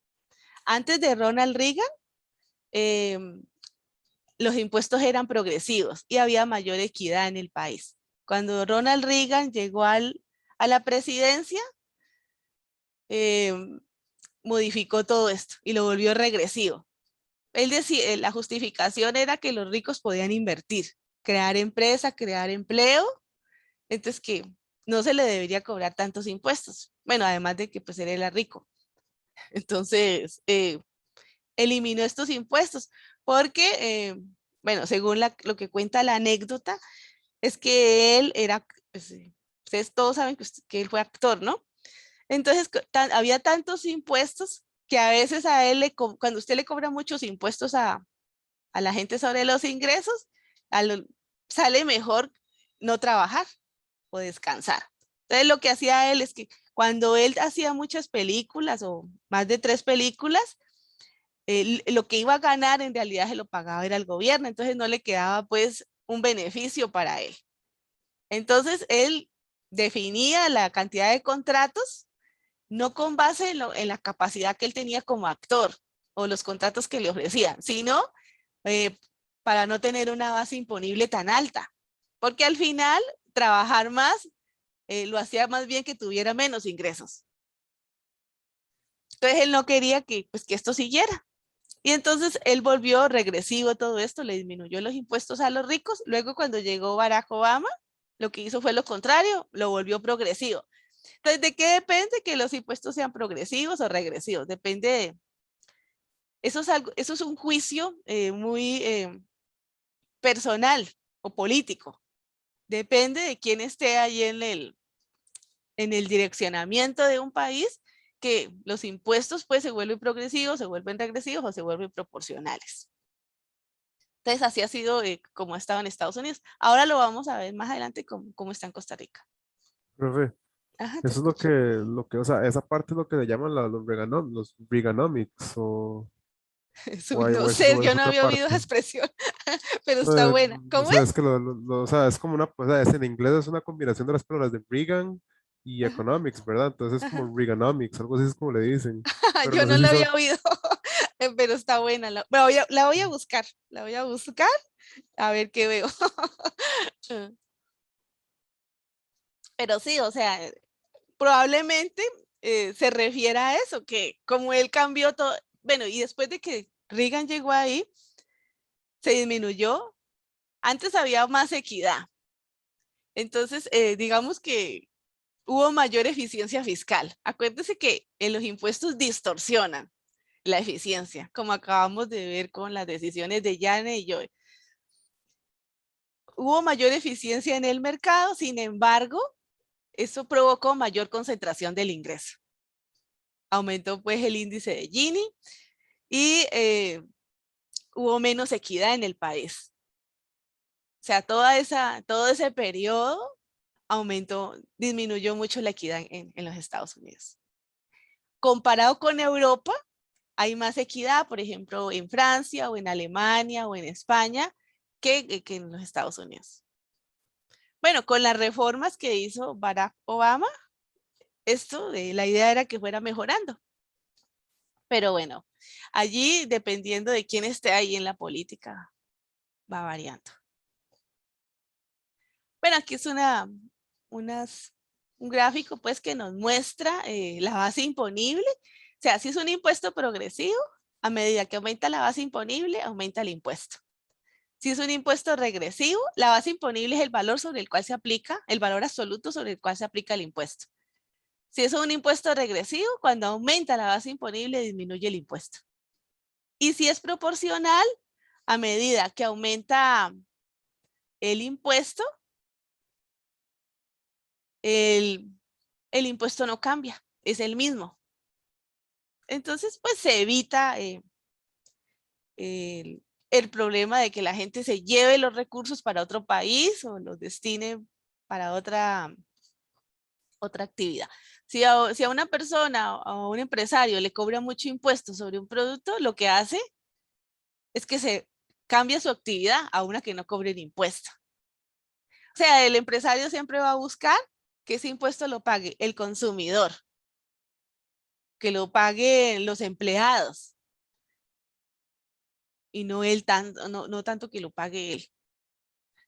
Antes de Ronald Reagan, los impuestos eran progresivos y había mayor equidad en el país. Cuando Ronald Reagan llegó a la presidencia, eh, modificó todo esto y lo volvió regresivo. Él decía, la justificación era que los ricos podían invertir, crear empresa, crear empleo, entonces que no se le debería cobrar tantos impuestos. Bueno, además de que pues él era rico. Entonces, eliminó estos impuestos porque, bueno, según lo que cuenta la anécdota, es que él era, pues, ustedes todos saben que él fue actor, ¿no? Entonces, había tantos impuestos que a veces a él, cuando usted le cobra muchos impuestos a la gente sobre los ingresos, sale mejor no trabajar o descansar. Entonces, lo que hacía él es que cuando él hacía muchas películas o más de 3 películas, lo que iba a ganar en realidad se lo pagaba era el gobierno, entonces no le quedaba pues un beneficio para él. Entonces él definía la cantidad de contratos no con base en la capacidad que él tenía como actor o los contratos que le ofrecían, sino eh, para no tener una base imponible tan alta, porque al final trabajar más lo hacía más bien que tuviera menos ingresos. Entonces él no quería pues, que esto siguiera. Y entonces él volvió regresivo todo esto, le disminuyó los impuestos a los ricos. Luego cuando llegó Barack Obama, lo que hizo fue lo contrario, lo volvió progresivo. Entonces, ¿de qué depende que los impuestos sean progresivos o regresivos? Depende de... eso es un juicio muy personal o político. Depende de quién esté ahí en el direccionamiento de un país, que los impuestos pues se vuelven progresivos, se vuelven regresivos o se vuelven proporcionales. Entonces, así ha sido como ha estado en Estados Unidos. Ahora lo vamos a ver más adelante cómo está en Costa Rica. Profe, Ajá, te eso es escucho. o sea, esa parte es lo que le llaman los Reaganomics, No sé, o yo es no otra había oído esa parte. expresión, pero está Eh, buena. o ¿Cómo sea, es? es que o sea, es como o sea, en inglés es una combinación de las palabras de Reagan y Ajá, Economics, ¿verdad? Entonces es ajá. como Reaganomics, algo así es como le dicen. Pero Yo no no sé la si son, había oído, pero está buena. La voy a buscar, la voy a buscar a ver qué veo. Pero sí, o sea, probablemente se refiera a eso, que como él cambió todo, bueno, y después de que Reagan llegó ahí, se disminuyó. Antes había más equidad. Entonces, digamos que hubo mayor eficiencia fiscal. Acuérdese que los impuestos distorsionan. la eficiencia, como acabamos de ver con las decisiones de Yane y Joy. Hubo mayor eficiencia en el mercado, sin embargo, eso provocó mayor concentración del ingreso. Aumentó pues el índice de Gini y hubo menos equidad en el país. O sea, todo ese periodo disminuyó mucho la equidad en los Estados Unidos. Comparado con Europa, hay más equidad, por ejemplo, en Francia o en Alemania o en España que en los Estados Unidos. Bueno, con las reformas que hizo Barack Obama, la idea era que fuera mejorando. Pero bueno, allí, dependiendo de quién esté ahí en la política, va variando. Bueno, aquí es un gráfico pues que nos muestra la base imponible. O sea, si es un impuesto progresivo, a medida que aumenta la base imponible, aumenta el impuesto. Si es un impuesto regresivo, la base imponible es el valor sobre el cual se aplica, el valor absoluto sobre el cual se aplica el impuesto. Si es un impuesto regresivo, cuando aumenta la base imponible, disminuye el impuesto. Y si es proporcional, a medida que aumenta el impuesto, el impuesto no cambia, es el mismo. Entonces, pues se evita el problema de que la gente se lleve los recursos para otro país o los destine para otra actividad. Si a una persona o a un empresario le cobra mucho impuesto sobre un producto, lo que hace es que se cambia su actividad a una que no cobre el impuesto. O sea, el empresario siempre va a buscar que ese impuesto lo pague el consumidor, que lo paguen los empleados y no tanto que lo pague él.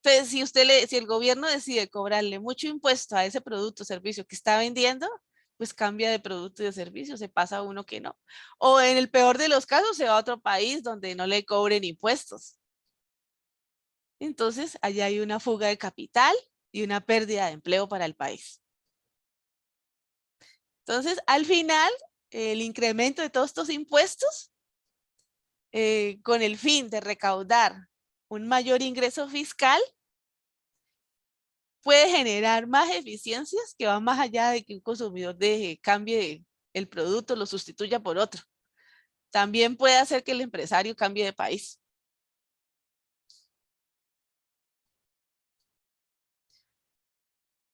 Entonces, si el gobierno decide cobrarle mucho impuesto a ese producto o servicio que está vendiendo, pues cambia de producto y de servicio, se pasa a uno que no. O en el peor de los casos, se va a otro país donde no le cobren impuestos. Entonces, allá hay una fuga de capital y una pérdida de empleo para el país. Entonces, al final, el incremento de todos estos impuestos, con el fin de recaudar un mayor ingreso fiscal, puede generar más eficiencias que van más allá de que un consumidor cambie el producto, lo sustituya por otro. También puede hacer que el empresario cambie de país.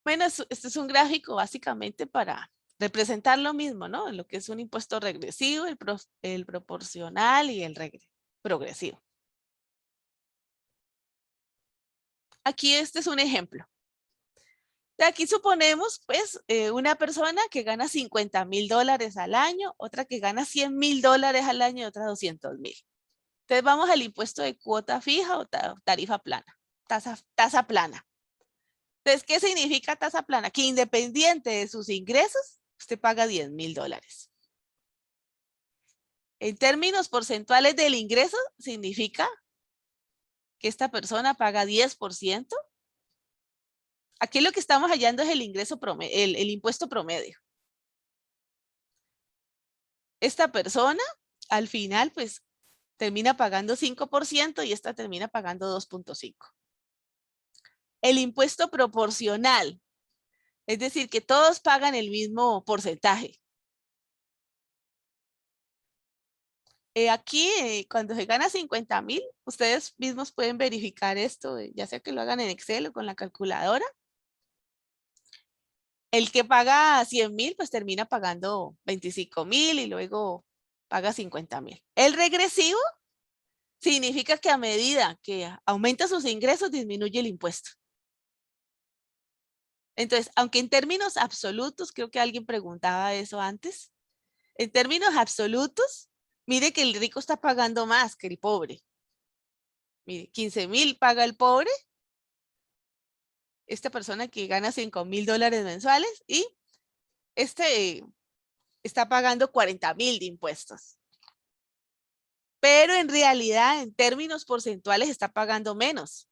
Bueno, este es un gráfico básicamente para representar lo mismo, ¿no? Lo que es un impuesto regresivo, el proporcional y el progresivo. Aquí este es un ejemplo. De aquí suponemos, pues, una persona que gana $50,000 al año, otra que gana $100,000 al año y otra 200,000. Entonces vamos al impuesto de cuota fija o tarifa plana, tasa plana. Entonces, ¿qué significa tasa plana? Que independiente de sus ingresos, usted paga $10,000. En términos porcentuales del ingreso, significa que esta persona paga 10%. Aquí lo que estamos hallando es el ingreso promedio, el impuesto promedio. Esta persona, al final, pues, termina pagando 5% y esta termina pagando 2.5%. El impuesto proporcional, es decir, que todos pagan el mismo porcentaje. Aquí, cuando se gana 50,000, ustedes mismos pueden verificar esto, ya sea que lo hagan en Excel o con la calculadora. El que paga 100,000, pues termina pagando 25,000 y luego paga 50,000. El regresivo significa que a medida que aumenta sus ingresos, disminuye el impuesto. Entonces, aunque en términos absolutos, creo que alguien preguntaba eso antes, en términos absolutos, mire que el rico está pagando más que el pobre. Mire, 15,000 paga el pobre, esta persona que gana $5,000 mensuales, y está pagando 40,000 de impuestos. Pero en realidad, en términos porcentuales, está pagando menos.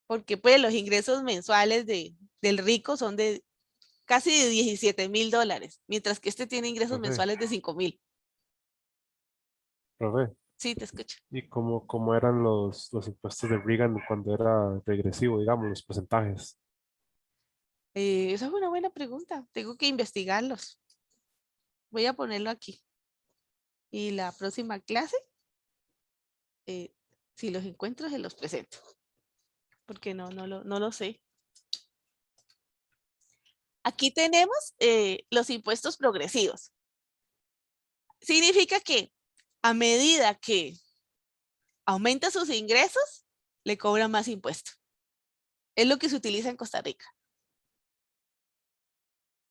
Porque pues los ingresos mensuales del rico son de casi de $17,000, mientras que este tiene ingresos Profe, mensuales de 5,000. profe, Sí, te escucho. ¿y cómo eran los impuestos de Reagan cuando era regresivo, digamos, los porcentajes? Esa es una buena pregunta. Tengo que investigarlos. Voy a ponerlo aquí. Y la próxima clase, eh, si los encuentro, se los presento. Porque no lo sé. Aquí tenemos los impuestos progresivos. Significa que a medida que aumenta sus ingresos, le cobran más impuestos. Es lo que se utiliza en Costa Rica.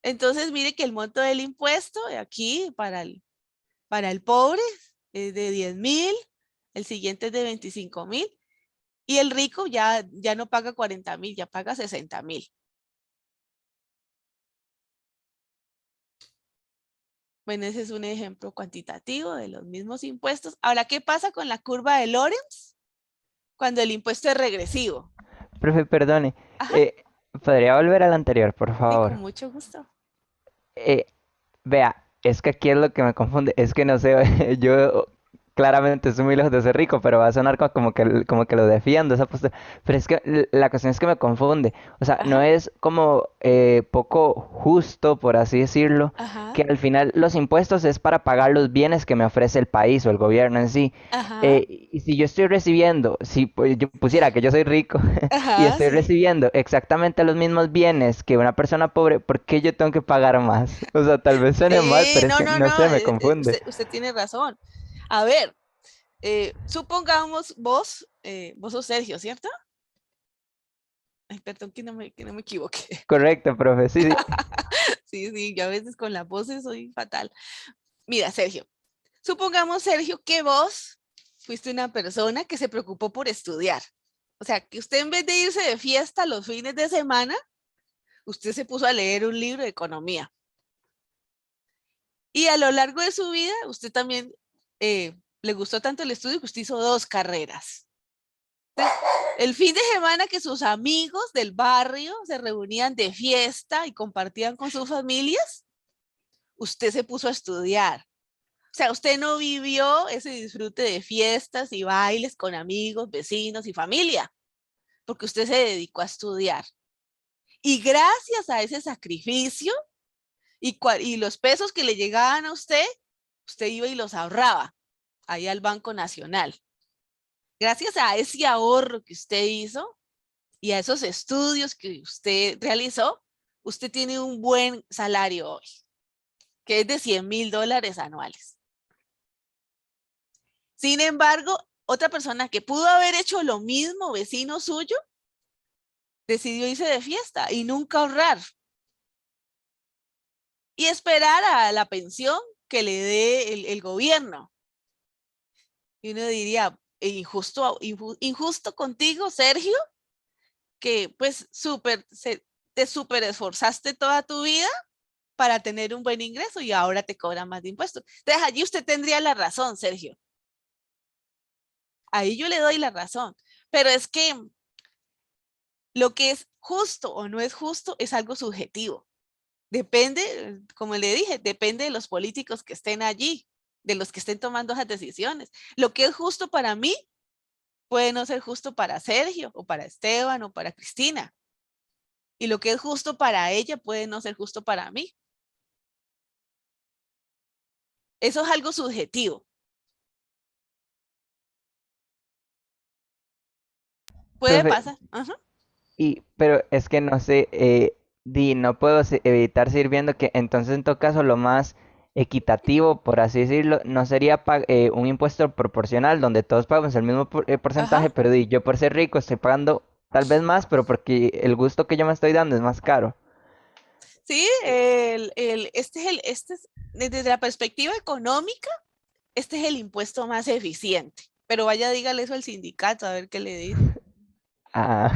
Entonces, mire que el monto del impuesto aquí para el pobre es de 10,000, el siguiente es de 25,000 y el rico ya no paga 40,000, ya paga 60,000. Bueno, ese es un ejemplo cuantitativo de los mismos impuestos. Ahora, ¿qué pasa con la curva de Lorenz cuando el impuesto es regresivo? Profe, perdone. Ajá, eh, ¿Podría volver al anterior, por sí, con favor? mucho gusto. Eh, Vea, es que aquí es lo que me confunde. Es que no sé, yo claramente estoy muy lejos de ser rico, pero va a sonar como que lo defiendo esa postura. Pero es que la cuestión es que me confunde. O sea, no Ajá, es como poco justo, por así decirlo, ajá, que al final los impuestos es para pagar los bienes que me ofrece el país o el gobierno en sí. ajá, Y si yo estoy recibiendo, si pues, yo pusiera que yo soy rico y ajá, estoy sí. recibiendo exactamente los mismos bienes que una persona pobre, ¿por qué yo tengo que pagar más? O sea, tal vez suene mal, Sí, pero es no, que no, no no, sé, me confunde. usted tiene razón. A ver, supongamos vos sos Sergio, ¿cierto? Ay, perdón que no me equivoqué. Correcto, profe, sí, sí. Sí, sí, yo a veces con las voces soy fatal. Mira, Sergio, supongamos, Sergio, que vos fuiste una persona que se preocupó por estudiar. O sea, que usted en vez de irse de fiesta los fines de semana, usted se puso a leer un libro de economía. Y a lo largo de su vida, usted también le gustó tanto el estudio que usted hizo 2 carreras. Entonces, el fin de semana que sus amigos del barrio se reunían de fiesta y compartían con sus familias, usted se puso a estudiar. O sea, usted no vivió ese disfrute de fiestas y bailes con amigos, vecinos y familia, porque usted se dedicó a estudiar. Y gracias a ese sacrificio y los pesos que le llegaban a usted, usted iba y los ahorraba ahí al Banco Nacional. Gracias a ese ahorro que usted hizo y a esos estudios que usted realizó, usted tiene un buen salario hoy, que es de $100,000 anuales. Sin embargo, otra persona que pudo haber hecho lo mismo, vecino suyo, decidió irse de fiesta y nunca ahorrar y esperar a la pensión que le dé el gobierno. Y uno diría, injusto contigo, Sergio, que pues te súper esforzaste toda tu vida para tener un buen ingreso y ahora te cobran más de impuestos. Entonces allí usted tendría la razón, Sergio. Ahí yo le doy la razón. Pero es que lo que es justo o no es justo es algo subjetivo. Depende, como le dije, depende de los políticos que estén allí, de los que estén tomando esas decisiones. Lo que es justo para mí puede no ser justo para Sergio o para Esteban o para Cristina. Y lo que es justo para ella puede no ser justo para mí. Eso es algo subjetivo. Puede Profe, pasar. Ajá, pero es que no sé, no puedo evitar seguir viendo que entonces en todo caso lo más equitativo, por así decirlo, no sería un impuesto proporcional donde todos pagamos el mismo porcentaje, ajá. pero yo por ser rico estoy pagando tal vez más, pero porque el gusto que yo me estoy dando es más caro. Sí, desde la perspectiva económica, este es el impuesto más eficiente. Pero vaya, dígale eso al sindicato, a ver qué le dice. Ah,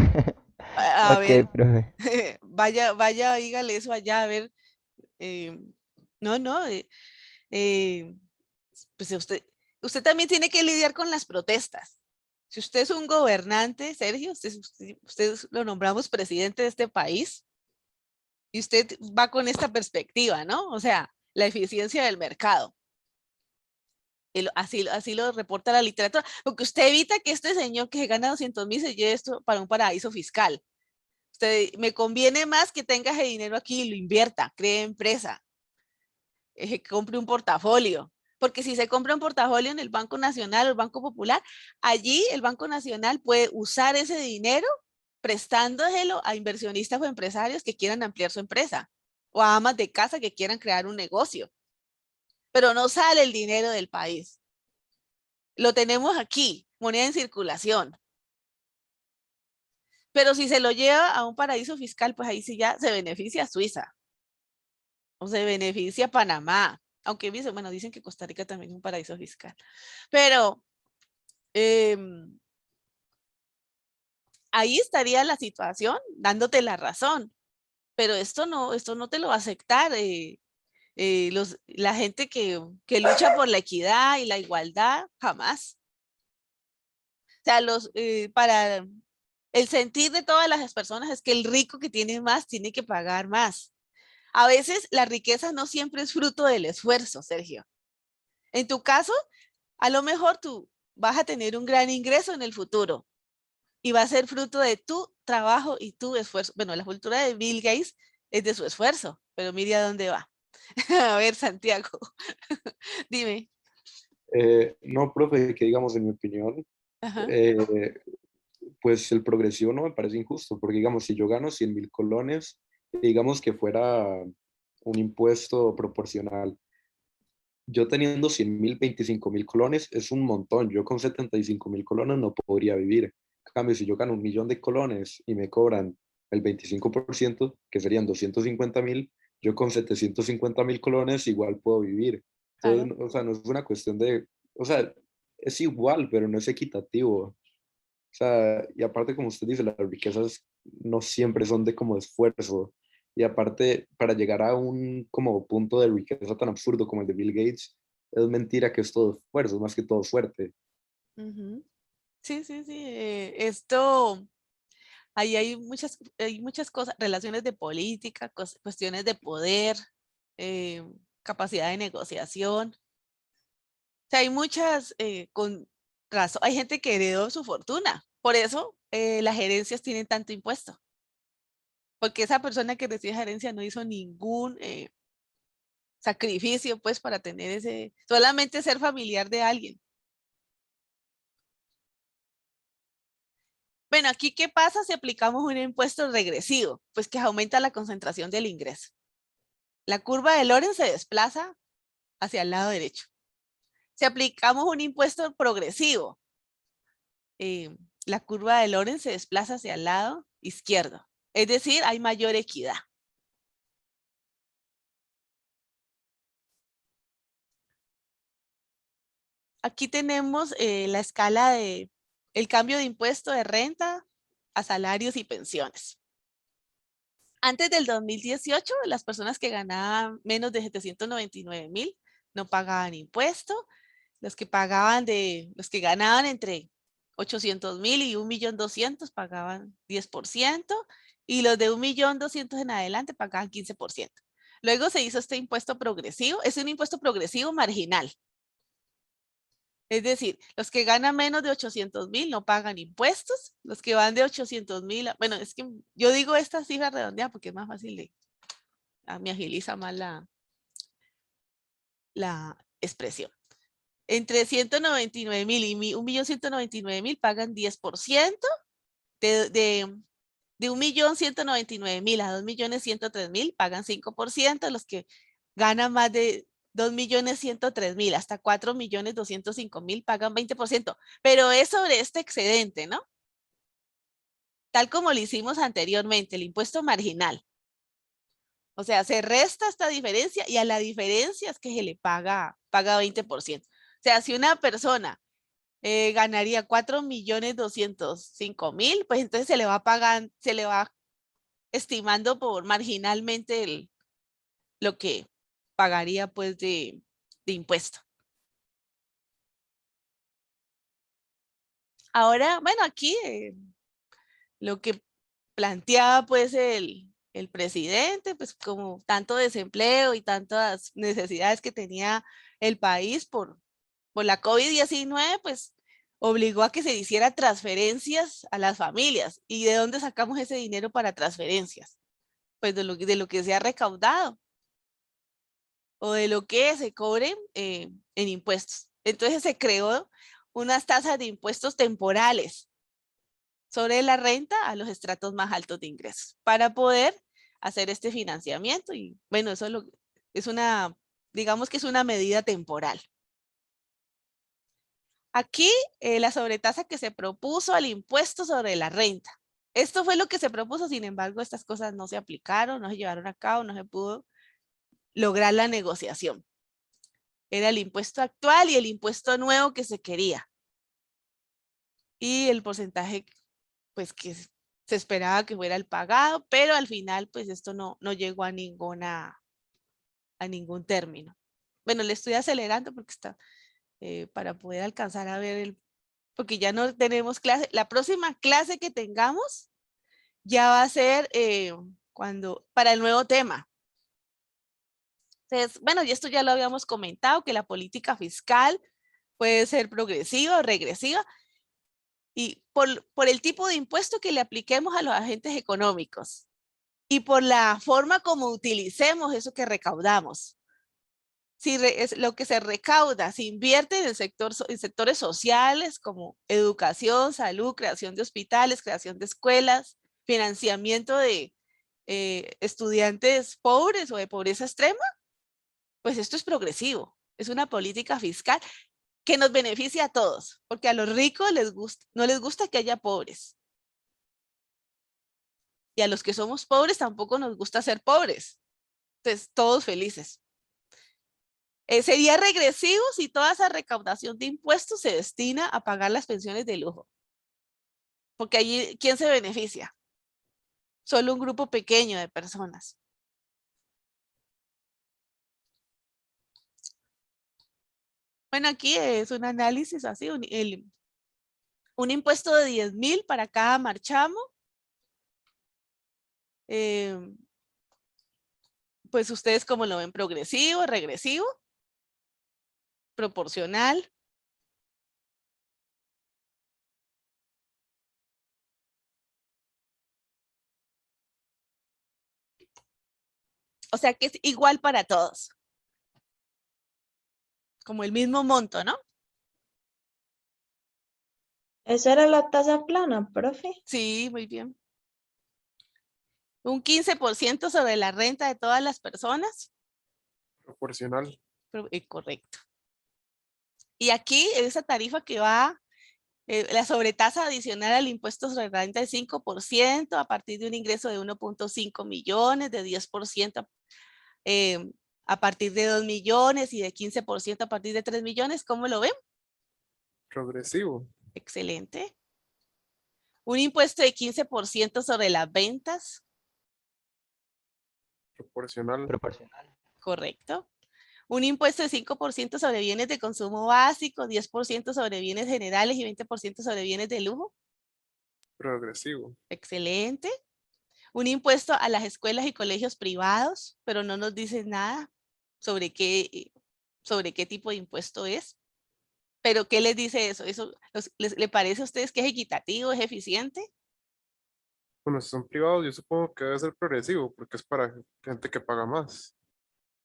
A ok, ver, profe. vaya, dígale eso allá, a ver. eh, no, no, eh, pues usted también tiene que lidiar con las protestas. Si usted es un gobernante, Sergio, usted lo nombramos presidente de este país, Y usted va con esta perspectiva, ¿no? O sea, la eficiencia del mercado. Así lo reporta la literatura, porque usted evita que este señor que se gana 200.000 se lleve esto para un paraíso fiscal. Usted, me conviene más que tenga ese dinero aquí y lo invierta, cree empresa, compre un portafolio. Porque si se compra un portafolio en el Banco Nacional o el Banco Popular, allí el Banco Nacional puede usar ese dinero prestándoselo a inversionistas o empresarios que quieran ampliar su empresa o a amas de casa que quieran crear un negocio. Pero no sale el dinero del país. Lo tenemos aquí, moneda en circulación. Pero si se lo lleva a un paraíso fiscal, pues ahí sí ya se beneficia Suiza o se beneficia Panamá. Aunque bueno, dicen que Costa Rica también es un paraíso fiscal. Pero ahí estaría la situación dándote la razón. Pero esto no te lo va a aceptar. La gente que lucha por la equidad y la igualdad, jamás. O sea, para el sentir de todas las personas es que el rico que tiene más tiene que pagar más. A veces la riqueza no siempre es fruto del esfuerzo, Sergio. En tu caso, a lo mejor tú vas a tener un gran ingreso en el futuro y va a ser fruto de tu trabajo y tu esfuerzo. Bueno, la cultura de Bill Gates es de su esfuerzo, pero mire a dónde va. A ver, Santiago, dime. No, profe, que digamos, en mi opinión, Ajá. eh, pues el progresivo no me parece injusto, porque digamos, si yo gano 100.000 colones, digamos que fuera un impuesto proporcional. Yo teniendo 100.000, 25.000 colones es un montón. Yo con 75.000 colones no podría vivir. En cambio, si yo gano 1.000.000 de colones y me cobran el 25%, que serían 250.000, yo con 750.000 colones igual puedo vivir. Claro. Entonces, o sea, no es una cuestión de, o sea, es igual, pero no es equitativo. O sea, y aparte, como usted dice, las riquezas no siempre son de como esfuerzo. Y aparte, para llegar a un como punto de riqueza tan absurdo como el de Bill Gates, es mentira que es todo esfuerzo, es más que todo suerte. Ujú. Sí, sí, sí. Esto, ahí hay muchas cosas, relaciones de política, cuestiones de poder, eh, capacidad de negociación. O sea, hay muchas, con razón, hay gente que heredó su fortuna. Por eso las gerencias tienen tanto impuesto. Porque esa persona que recibe gerencia no hizo ningún sacrificio, pues, para tener solamente ser familiar de alguien. Bueno, aquí, ¿qué pasa si aplicamos un impuesto regresivo? Pues que aumenta la concentración del ingreso. La curva de Lorenz se desplaza hacia el lado derecho. Si aplicamos un impuesto progresivo, la curva de Lorenz se desplaza hacia el lado izquierdo. Es decir, hay mayor equidad. Aquí tenemos la escala de el cambio de impuesto de renta a salarios y pensiones. Antes del 2018, las personas que ganaban menos de 799.000 no pagaban impuesto. Los que ganaban entre 800.000 y 1.200.000 pagaban 10%, y los de 1.200.000 en adelante pagaban 15%. Luego se hizo este impuesto progresivo, es un impuesto progresivo marginal. Es decir, los que ganan menos de 800.000 no pagan impuestos, los que van de 800.000, bueno, es que yo digo esta cifra redondeada porque es más fácil me agiliza más la expresión. Entre 199.000 y 1.199.000 pagan 10%, de 1.199.000 a 2.103.000 pagan 5%, los que ganan más de 2.103.000 hasta 4.205.000 pagan 20%, pero es sobre este excedente, ¿no? Tal como lo hicimos anteriormente, el impuesto marginal. O sea, se resta esta diferencia y a la diferencia es que se le paga 20%. O sea, si una persona ganaría 4.205.000, pues entonces se le va estimando por marginalmente lo que pagaría pues de impuesto. Ahora, bueno, aquí lo que planteaba pues el el presidente, pues como tanto desempleo y tantas necesidades que tenía el país por la COVID-19, pues obligó a que se hiciera transferencias a las familias. ¿Y de dónde sacamos ese dinero para transferencias? Pues de lo que se ha recaudado o de lo que se cobre en impuestos. Entonces se creó unas tasas de impuestos temporales sobre la renta a los estratos más altos de ingresos para poder hacer este financiamiento. Y bueno, eso es una, digamos que es una medida temporal. Aquí la sobretasa que se propuso al impuesto sobre la renta. Esto fue lo que se propuso, sin embargo, estas cosas no se aplicaron, no se llevaron a cabo, no se pudo lograr la negociación. Era el impuesto actual y el impuesto nuevo que se quería. Y el porcentaje, pues, que se esperaba que fuera el pagado, pero al final, pues, esto no llegó a ningún término. Bueno, le estoy acelerando porque está, para poder alcanzar a ver porque ya no tenemos clase. La próxima clase que tengamos ya va a ser para el nuevo tema. Entonces, bueno, y esto ya lo habíamos comentado, que la política fiscal puede ser progresiva o regresiva y por el tipo de impuesto que le apliquemos a los agentes económicos y por la forma como utilicemos eso que recaudamos. Si es lo que se recauda, se invierte en sectores sociales como educación, salud, creación de hospitales, creación de escuelas, financiamiento de estudiantes pobres o de pobreza extrema, pues esto es progresivo. Es una política fiscal que nos beneficia a todos, porque a los ricos no les gusta que haya pobres. Y a los que somos pobres tampoco nos gusta ser pobres. Entonces, todos felices. Sería regresivo si toda esa recaudación de impuestos se destina a pagar las pensiones de lujo. Porque allí, ¿quién se beneficia? Solo un grupo pequeño de personas. Bueno, aquí es un análisis así, un impuesto de 10,000 para cada marchamo. Pues ustedes como lo ven, progresivo, regresivo, proporcional. O sea que es igual para todos. Como el mismo monto, ¿no? ¿Esa era la tasa plana, profe? Sí, muy bien. Un 15% sobre la renta de todas las personas. Proporcional. Correcto. Y aquí esa tarifa que va, la sobretasa adicional al impuesto sobre la renta del 5% a partir de un ingreso de 1.5 millones, de 10% a partir de 2 millones y de 15% a partir de 3 millones. ¿Cómo lo ven? Progresivo. Excelente. Un impuesto de 15% sobre las ventas. Proporcional. Proporcional. Correcto. Un impuesto de 5% sobre bienes de consumo básico, 10% sobre bienes generales y 20% sobre bienes de lujo. Progresivo. Excelente. Un impuesto a las escuelas y colegios privados, pero no nos dice nada sobre qué tipo de impuesto es. ¿Pero qué les dice eso? ¿Le parece a ustedes que es equitativo, es eficiente? Bueno, si son privados, yo supongo que debe ser progresivo porque es para gente que paga más.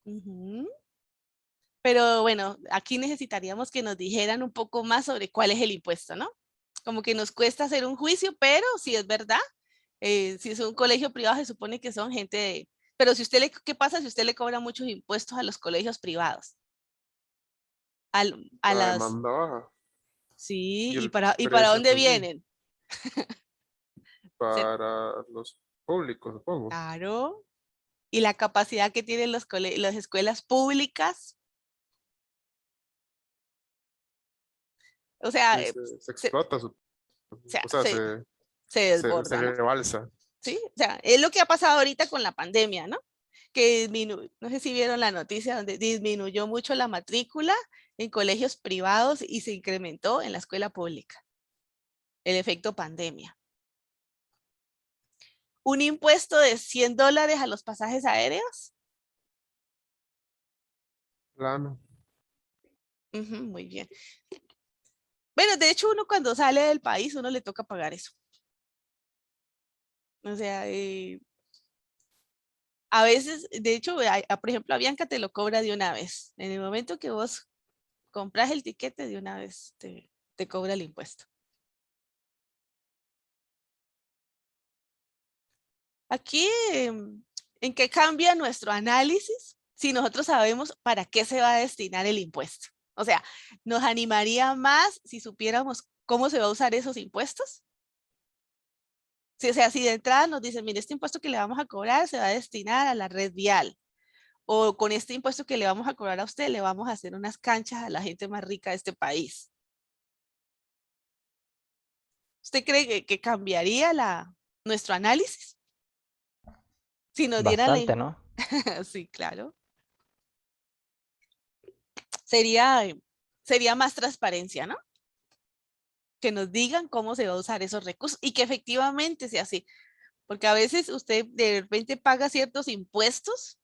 Ujú. Pero bueno, aquí necesitaríamos que nos dijeran un poco más sobre cuál es el impuesto, ¿no? Como que nos cuesta hacer un juicio, pero si es verdad, si es un colegio privado se supone que son gente pero si ¿qué pasa si usted le cobra muchos impuestos a los colegios privados? A La las, demanda baja sí, y el ¿y para precio dónde también. vienen? Para los públicos, supongo. Claro. Y la capacidad que tienen las escuelas públicas. O sea, Sí, se explota, o sea, se se desborda, ¿no? rebalsa. Sí, o sea, es lo que ha pasado ahorita con la pandemia, ¿no? Que no sé si vieron la noticia donde disminuyó mucho la matrícula en colegios privados y se incrementó en la escuela pública. El efecto pandemia. un impuesto de $100 a los pasajes aéreos. Plano. Ujú, muy bien. Bueno, de hecho, uno cuando sale del país, uno le toca pagar eso. O sea, a veces, de hecho, por ejemplo, Avianca te lo cobra de una vez. En el momento que vos compras el tiquete, de una vez te cobra el impuesto. Aquí, ¿en qué cambia nuestro análisis si nosotros sabemos para qué se va a destinar el impuesto? O sea, ¿nos animaría más si supiéramos cómo se va a usar esos impuestos? Sí, o sea, si de entrada nos dicen, mire, este impuesto que le vamos a cobrar se va a destinar a la red vial. O con este impuesto que le vamos a cobrar a usted, le vamos a hacer unas canchas a la gente más rica de este país. ¿Usted cree que cambiaría nuestro análisis? Si nos dieran Bastante, ¿no? Sí, claro. Sería más transparencia, ¿no? Que nos digan cómo se va a usar esos recursos y que efectivamente sea así. Porque a veces usted de repente paga ciertos impuestos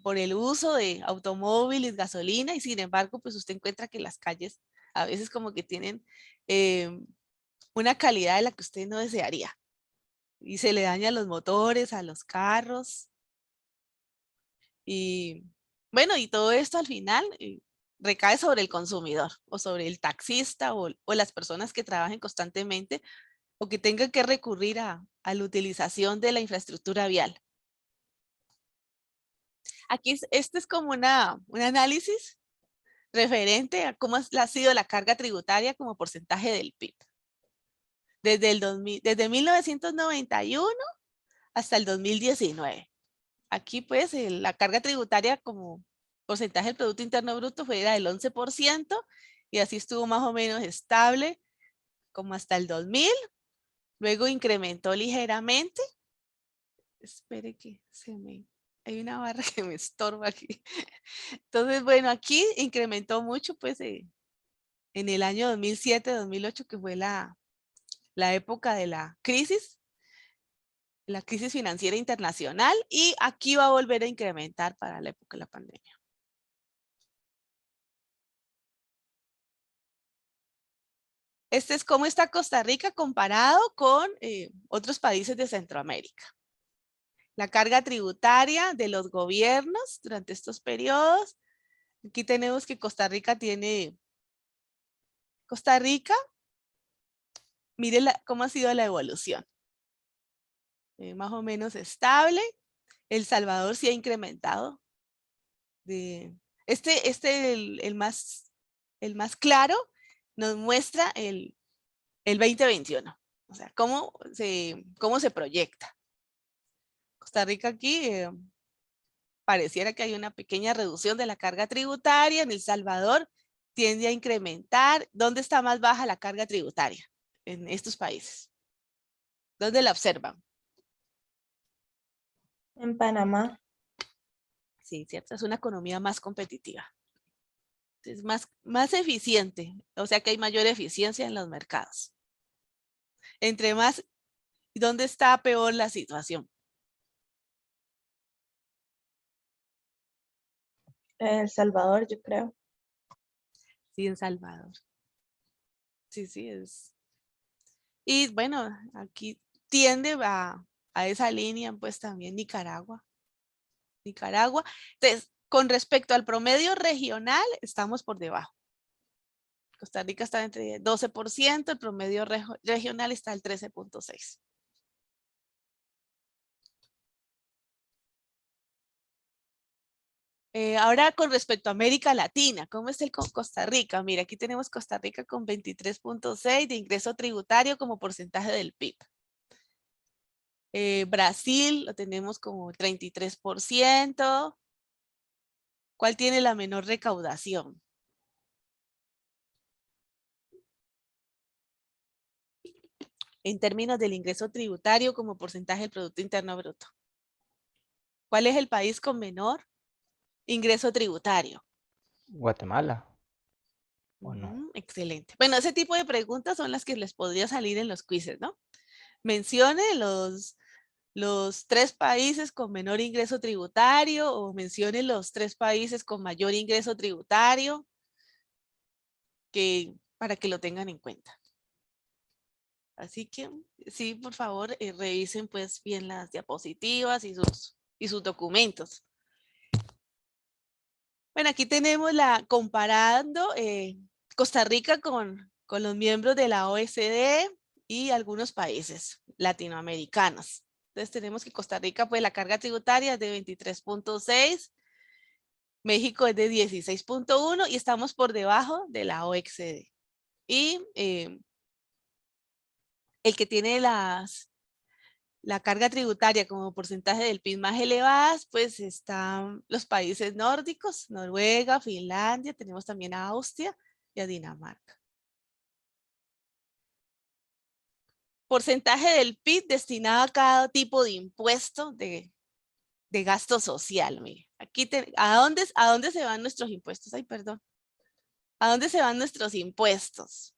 por el uso de automóviles, gasolina, y sin embargo, pues usted encuentra que las calles a veces como que tienen una calidad de la que usted no desearía. Y se le dañan los motores a los carros. Y bueno, y todo esto al final recae sobre el consumidor o sobre el taxista o las personas que trabajen constantemente o que tengan que recurrir a la utilización de la infraestructura vial. Aquí este es como un análisis referente a cómo ha sido la carga tributaria como porcentaje del PIB. Desde 1991 hasta el 2019. Aquí pues la carga tributaria como porcentaje del Producto Interno Bruto era del 11% y así estuvo más o menos estable como hasta el 2000. Luego incrementó ligeramente. Espere que hay una barra que me estorba aquí. Entonces, bueno, aquí incrementó mucho pues en el año 2007-2008, que fue la época de la crisis financiera internacional, y aquí va a volver a incrementar para la época de la pandemia. Este es cómo está Costa Rica comparado con otros países de Centroamérica. La carga tributaria de los gobiernos durante estos periodos. Aquí tenemos que Costa Rica, mire cómo ha sido la evolución. Más o menos estable. El Salvador sí ha incrementado. El más claro nos muestra el 2021. O sea, cómo se proyecta. Costa Rica aquí pareciera que hay una pequeña reducción de la carga tributaria. En El Salvador tiende a incrementar. ¿Dónde está más baja la carga tributaria? En estos países. ¿Dónde la observan? En Panamá. Sí, cierto, es una economía más competitiva. Es más eficiente, o sea que hay mayor eficiencia en los mercados. Entre más, ¿dónde está peor la situación? En El Salvador, yo creo. Sí, en Salvador. Sí, es. Y bueno, aquí tiende a esa línea, pues también Nicaragua. Entonces, con respecto al promedio regional, estamos por debajo. Costa Rica está entre 12%, el promedio regional está al 13.6%. Ahora con respecto a América Latina, ¿cómo es con Costa Rica? Mira, aquí tenemos Costa Rica con 23.6% de ingreso tributario como porcentaje del PIB. Brasil lo tenemos como 33%. ¿Cuál tiene la menor recaudación? En términos del ingreso tributario como porcentaje del Producto Interno Bruto. ¿Cuál es el país con menor ingreso tributario? Guatemala. ¿O no? Excelente. Bueno, ese tipo de preguntas son las que les podría salir en los quizzes, ¿no? mencione los 3 países con menor ingreso tributario o mencione los 3 países con mayor ingreso tributario para que lo tengan en cuenta. Así que sí, por favor, revisen pues bien las diapositivas y sus documentos. Bueno, aquí tenemos comparando Costa Rica con los miembros de la OECD y algunos países latinoamericanos. Entonces tenemos que Costa Rica, pues la carga tributaria es de 23.6, México es de 16.1 y estamos por debajo de la OECD. Y el que tiene la carga tributaria como porcentaje del PIB más elevadas, pues están los países nórdicos, Noruega, Finlandia, tenemos también a Austria y a Dinamarca. Porcentaje del PIB destinado a cada tipo de impuesto de gasto social. Mire, aquí, ¿a dónde se van nuestros impuestos? Ay, perdón. ¿A dónde se van nuestros impuestos?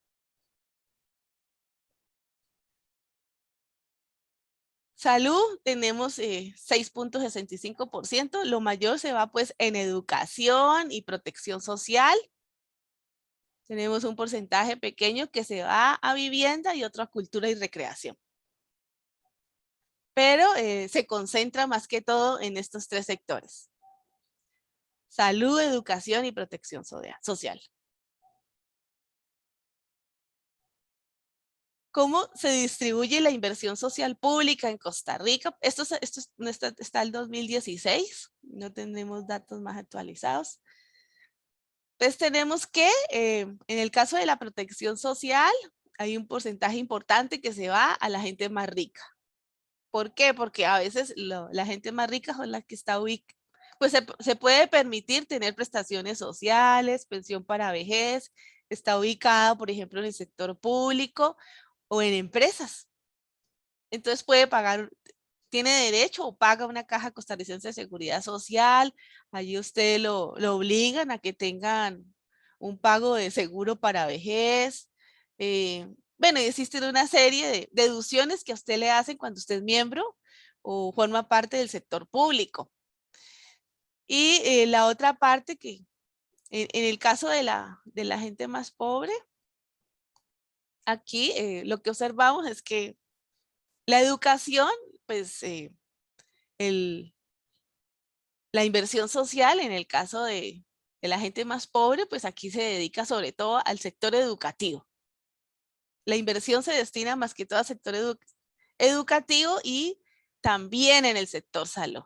Salud, tenemos 6.65%. Lo mayor se va pues en educación y protección social. Tenemos un porcentaje pequeño que se va a vivienda y otro a cultura y recreación. Pero se concentra más que todo en estos 3 sectores. Salud, educación y protección social. ¿Cómo se distribuye la inversión social pública en Costa Rica? Esto está el 2016, no tenemos datos más actualizados. Entonces tenemos que, en el caso de la protección social, hay un porcentaje importante que se va a la gente más rica. ¿Por qué? Porque a veces la gente más rica es la que está ubicada, pues se puede permitir tener prestaciones sociales, pensión para vejez, está ubicada, por ejemplo, en el sector público o en empresas. Entonces puede pagar, tiene derecho o paga una caja costarricense de seguridad social. Allí usted lo obligan a que tengan un pago de seguro para vejez. Bueno, y existen una serie de deducciones que a usted le hacen cuando usted es miembro o forma parte del sector público. Y la otra parte que en el caso de la gente más pobre, aquí lo que observamos es que la educación, pues la inversión social en el caso de la gente más pobre, pues aquí se dedica sobre todo al sector educativo. La inversión se destina más que todo al sector educativo y también en el sector salud.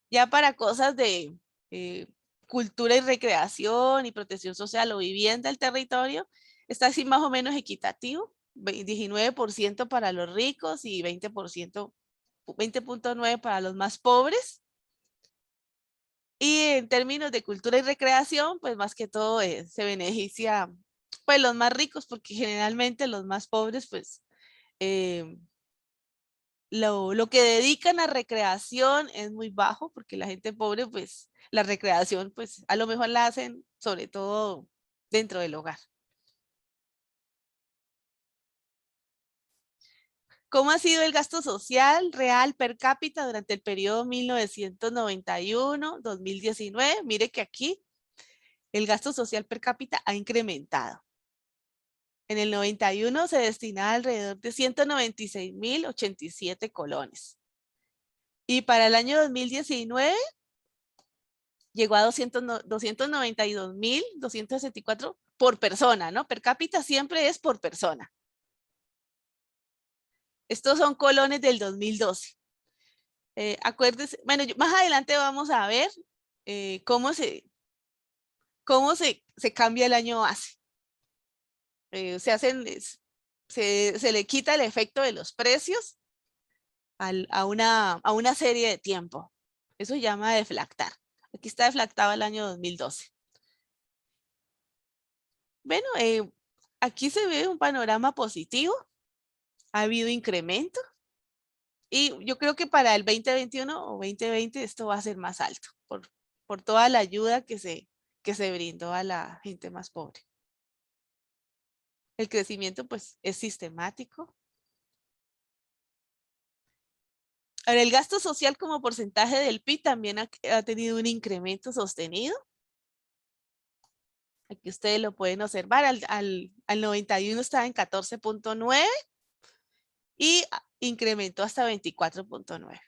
Ya para cosas de cultura y recreación y protección social o vivienda del territorio, está así más o menos equitativo, 19% para los ricos y 20.9% para los más pobres. Y en términos de cultura y recreación, pues más que todo se beneficia pues los más ricos, porque generalmente los más pobres pues lo que dedican a recreación es muy bajo, porque la gente pobre pues la recreación pues a lo mejor la hacen sobre todo dentro del hogar. ¿Cómo ha sido el gasto social real per cápita durante el periodo 1991-2019? Mire que aquí el gasto social per cápita ha incrementado. En el 91 se destinaba alrededor de 196.087 colones. Y para el año 2019 llegó a 292.264 por persona, ¿no? Per cápita siempre es por persona. Estos son colones del 2012. Acuérdense, bueno, más adelante vamos a ver cómo se cambia el año base. Se le quita el efecto de los precios a una serie de tiempo. Eso se llama deflactar. Aquí está deflactado el año 2012. Bueno, aquí se ve un panorama positivo. Ha habido incremento. Y yo creo que para el 2021 o 2020 esto va a ser más alto por toda la ayuda que se brindó a la gente más pobre. El crecimiento pues es sistemático. Ahora, el gasto social como porcentaje del PIB también ha tenido un incremento sostenido. Aquí ustedes lo pueden observar, al 91 estaba en 14.9 y incrementó hasta 24.9.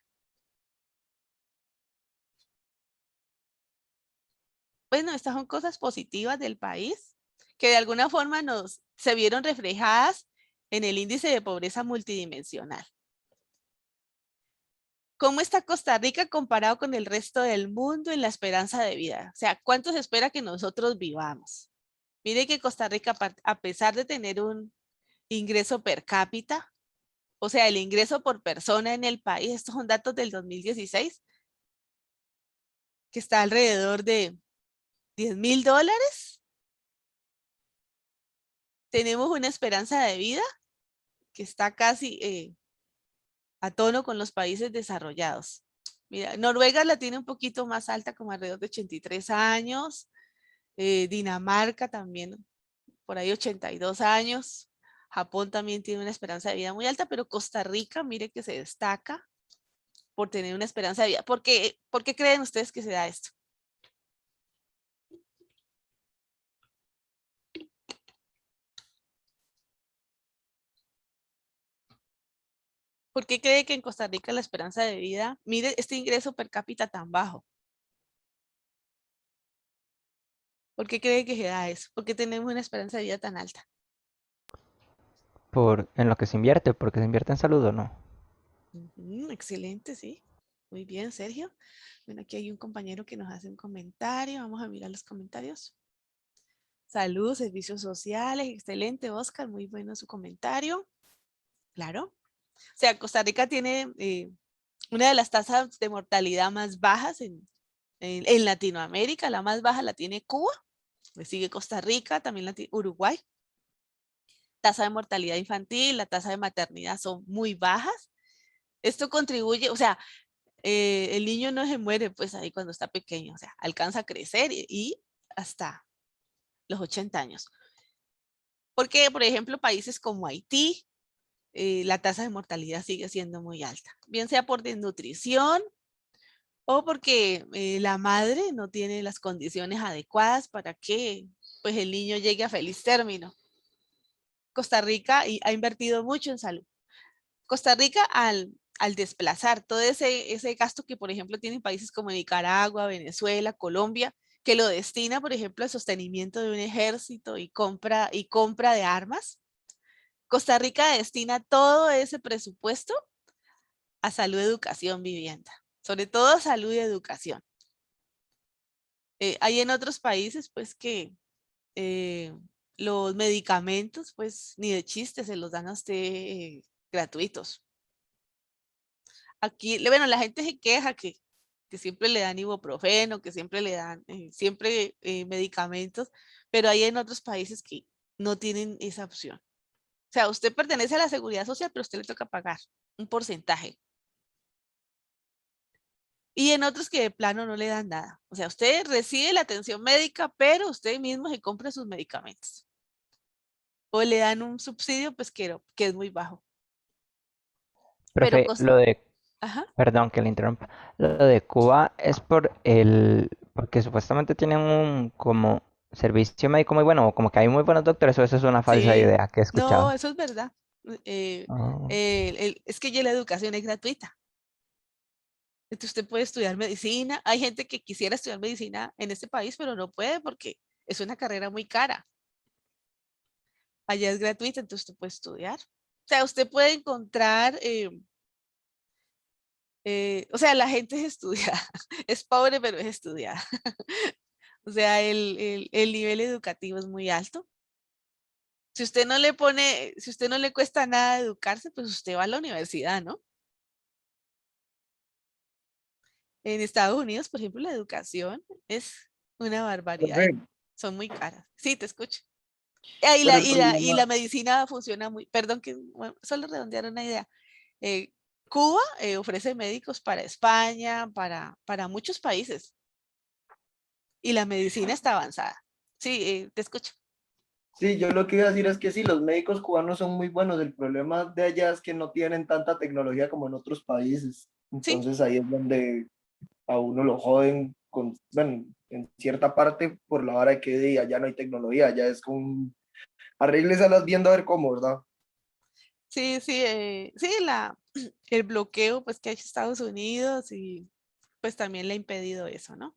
Bueno, estas son cosas positivas del país que de alguna forma se vieron reflejadas en el índice de pobreza multidimensional. ¿Cómo está Costa Rica comparado con el resto del mundo en la esperanza de vida? O sea, ¿cuánto se espera que nosotros vivamos? Mire que Costa Rica, a pesar de tener un ingreso per cápita, o sea, el ingreso por persona en el país, estos son datos del 2016, que está alrededor de $10,000, tenemos una esperanza de vida que está casi a tono con los países desarrollados. Mira, Noruega la tiene un poquito más alta, como alrededor de 83 años. Dinamarca también, por ahí 82 años. Japón también tiene una esperanza de vida muy alta, pero Costa Rica, mire que se destaca por tener una esperanza de vida. ¿Por qué creen ustedes que se da esto? ¿Por qué cree que en Costa Rica la esperanza de vida, mire este ingreso per cápita tan bajo? ¿Por qué cree que se da eso? ¿Por qué tenemos una esperanza de vida tan alta? En lo que se invierte, porque se invierte en salud o no. Excelente, sí. Muy bien, Sergio. Bueno, aquí hay un compañero que nos hace un comentario. Vamos a mirar los comentarios. Salud, servicios sociales. Excelente, Oscar. Muy bueno su comentario. Claro. O sea, Costa Rica tiene una de las tasas de mortalidad más bajas en Latinoamérica. La más baja la tiene Cuba. Le sigue Costa Rica, también la tiene Uruguay. Tasa de mortalidad infantil, la tasa de maternidad son muy bajas. Esto contribuye, o sea, el niño no se muere pues ahí cuando está pequeño, o sea, alcanza a crecer y hasta los 80 años. Porque, por ejemplo, países como Haití, la tasa de mortalidad sigue siendo muy alta, bien sea por desnutrición o porque la madre no tiene las condiciones adecuadas para que pues, el niño llegue a feliz término. Costa Rica ha invertido mucho en salud. Costa Rica al desplazar todo ese gasto que, por ejemplo, tienen países como Nicaragua, Venezuela, Colombia, que lo destina, por ejemplo, al sostenimiento de un ejército y compra de armas, Costa Rica destina todo ese presupuesto a salud, educación, vivienda, sobre todo salud y educación. Hay en otros países, pues, que los medicamentos, pues, ni de chiste se los dan a usted gratuitos. Aquí, bueno, la gente se queja que siempre le dan ibuprofeno, que siempre le dan medicamentos, pero hay en otros países que no tienen esa opción. O sea, usted pertenece a la seguridad social, pero a usted le toca pagar un porcentaje. Y en otros que de plano no le dan nada. O sea, usted recibe la atención médica, pero usted mismo se compra sus medicamentos. O le dan un subsidio pesquero, que es muy bajo. Pero, Profe, ajá. perdón que le interrumpa. Lo de Cuba es porque supuestamente tienen un como servicio médico muy bueno, o como que hay muy buenos doctores, o eso es una falsa Sí, idea que he no, escuchado. eso es verdad. Oh. Es que ya la educación es gratuita. Entonces usted puede estudiar medicina. Hay gente que quisiera estudiar medicina en este país, pero no puede porque es una carrera muy cara. Allá es gratuita, entonces usted puede estudiar. O sea, usted puede encontrar, o sea, la gente es estudiada. Es pobre, pero es estudiada. O sea, el nivel educativo es muy alto. Si usted no le pone, si usted no le cuesta nada educarse, pues usted va a la universidad, ¿no? En Estados Unidos, por ejemplo, la educación es una barbaridad. Profe, Son muy caras. Sí, te escucho. Ah, pero el problema, y la medicina funciona muy, perdón que bueno, solo redondear una idea. Cuba ofrece médicos para España, para muchos países. Y la medicina está avanzada. Sí, te escucho. Sí, yo lo que iba a decir es que sí, los médicos cubanos son muy buenos. El problema de allá es que no tienen tanta tecnología como en otros países. Sí, Entonces ahí es donde a uno lo joden con, bueno, en cierta parte por la hora que de allá no hay tecnología, ya es con arréglesalas viendo a ver cómo, ¿verdad? sí, sí, sí, el bloqueo pues que ha hecho Estados Unidos y pues también le ha impedido eso, ¿no?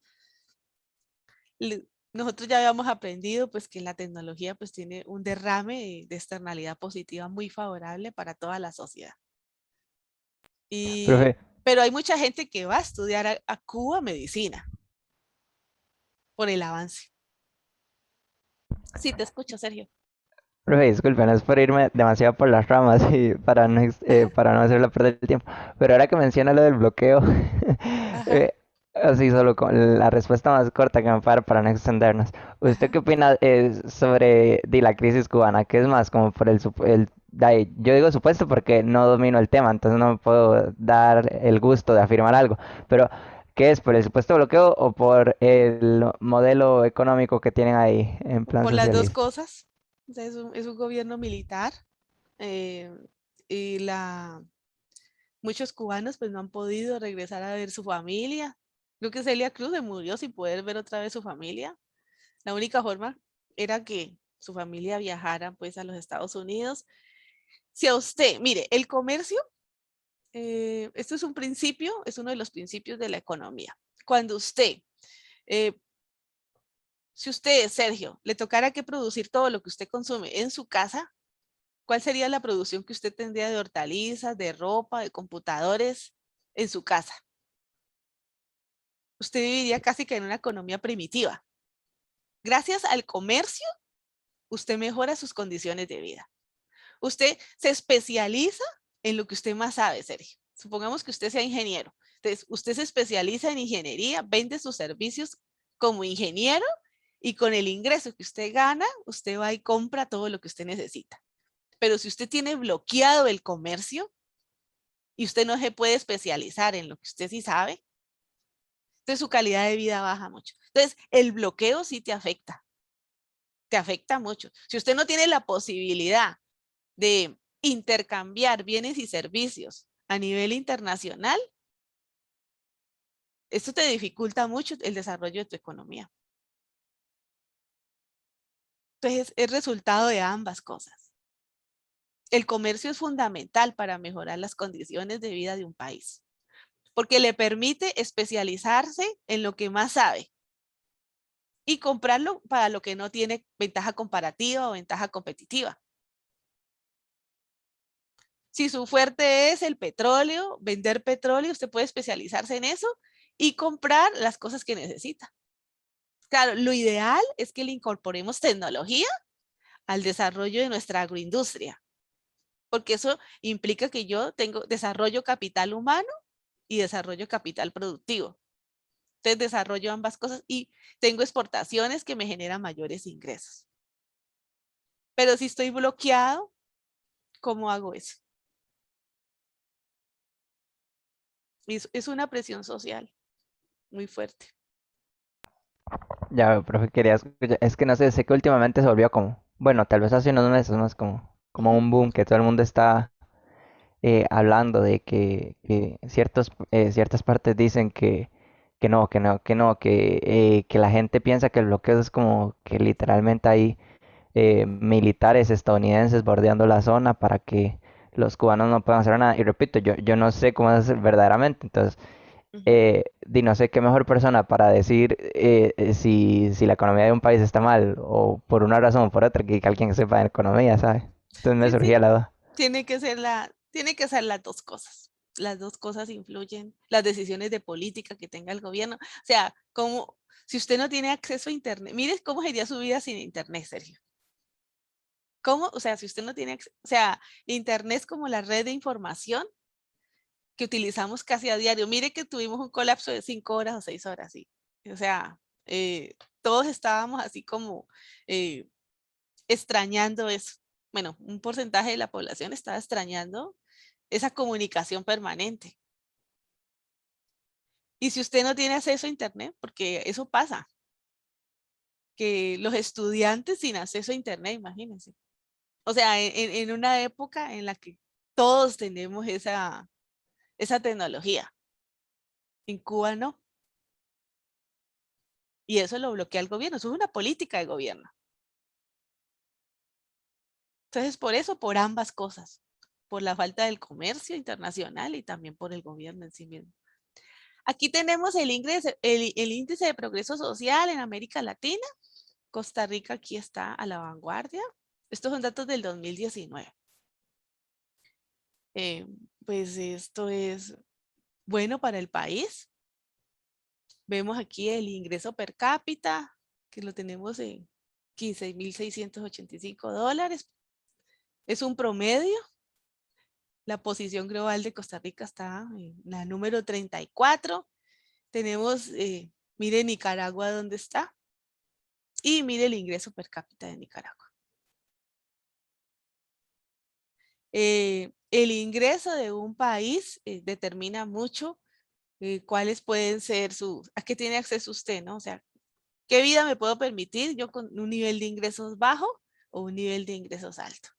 Nosotros ya habíamos aprendido pues que la tecnología pues tiene un derrame de externalidad positiva muy favorable para toda la sociedad. Y, Profe, pero hay mucha gente que va a estudiar a Cuba medicina por el avance. Sí, te escucho, Sergio. profe, disculpe, no es por irme demasiado por las ramas y para no hacerlo perder el tiempo, pero ahora que menciona lo del bloqueo, Ajá, eh, así solo con la respuesta más corta que me para no extendernos. ¿Usted ajá. qué opina sobre la crisis cubana? ¿Qué es más como por yo digo supuesto porque no domino el tema, entonces no me puedo dar el gusto de afirmar algo, pero ¿qué es por el supuesto bloqueo o por el modelo económico que tienen ahí en plan Por las dos socialista? cosas. O sea, es un gobierno militar eh, y muchos cubanos pues no han podido regresar a ver su familia. Creo que Celia Cruz se murió sin poder ver otra vez su familia. La única forma era que su familia viajara pues a los Estados Unidos. Si a usted, mire, el comercio, esto es un principio, es uno de los principios de la economía. Cuando eh, si usted, Sergio, le tocara que producir todo lo que usted consume en su casa, ¿cuál sería la producción que usted tendría de hortalizas, de ropa, de computadores en su casa? Usted viviría casi que en una economía primitiva. Gracias al comercio, usted mejora sus condiciones de vida. Usted se especializa en lo que usted más sabe, Sergio. Supongamos que usted sea ingeniero. Entonces, usted se especializa en ingeniería, vende sus servicios como ingeniero y con el ingreso que usted gana, usted va y compra todo lo que usted necesita. Pero si usted tiene bloqueado el comercio y usted no se puede especializar en lo que usted sí sabe, entonces su calidad de vida baja mucho. Entonces, el bloqueo sí te afecta mucho. Si usted no tiene la posibilidad de intercambiar bienes y servicios a nivel internacional, esto te dificulta mucho el desarrollo de tu economía. Entonces, es resultado de ambas cosas. El comercio es fundamental para mejorar las condiciones de vida de un país, porque le permite especializarse en lo que más sabe y comprarlo para lo que no tiene ventaja comparativa o ventaja competitiva. Si su fuerte es el petróleo, vender petróleo, usted puede especializarse en eso y comprar las cosas que necesita. Claro, lo ideal es que le incorporemos tecnología al desarrollo de nuestra agroindustria, porque eso implica que yo tengo desarrollo capital humano y desarrollo capital productivo. Entonces desarrollo ambas cosas y tengo exportaciones que me generan mayores ingresos. Pero si estoy bloqueado, ¿cómo hago eso? Es una presión social muy fuerte. Ya, profe, quería escuchar. Es que no sé, sé que últimamente se volvió como, bueno, tal vez hace unos meses más como Ujú. un boom que todo el mundo está hablando de que ciertas partes dicen que la gente piensa que el bloqueo es como que literalmente hay militares estadounidenses bordeando la zona para que los cubanos no puedan hacer nada. Y repito, yo no sé cómo es verdaderamente, entonces Ujú. no sé qué mejor persona para decir si la economía de un país está mal o por una razón o por otra que alguien que sepa de economía, ¿sabe? Entonces me Sí, surgía sí, la duda. tiene que ser las dos cosas. Las dos cosas influyen, las decisiones de política que tenga el gobierno. O sea, como si usted no tiene acceso a Internet, mire cómo sería su vida sin Internet, Sergio. ¿Cómo? O sea, si usted no tiene, o sea, Internet es como la red de información que utilizamos casi a diario. Mire que tuvimos un colapso de 5 horas o 6 horas, sí. O sea, todos estábamos así como eh, extrañando eso. Bueno, un porcentaje de la población estaba extrañando esa comunicación permanente. Y si usted no tiene acceso a Internet, porque eso pasa, que los estudiantes sin acceso a internet, imagínense. O sea, en una época en la que todos tenemos esa tecnología. En Cuba no. Y eso lo bloquea el gobierno, eso es una política de gobierno. Entonces, por eso, por ambas cosas, por la falta del comercio internacional y también por el gobierno en sí mismo. Aquí tenemos el índice de progreso social en América Latina. Costa Rica aquí está a la vanguardia. Estos son datos del 2019. Pues esto es bueno para el país. Vemos aquí el ingreso per cápita, que lo tenemos en $15,685. Es un promedio. La posición global de Costa Rica está en la número 34. Tenemos, mire Nicaragua dónde está. Y mire el ingreso per cápita de Nicaragua. El ingreso de un país determina mucho cuáles pueden ser a qué tiene acceso usted, ¿no? O sea, ¿qué vida me puedo permitir yo con un nivel de ingresos bajo o un nivel de ingresos alto?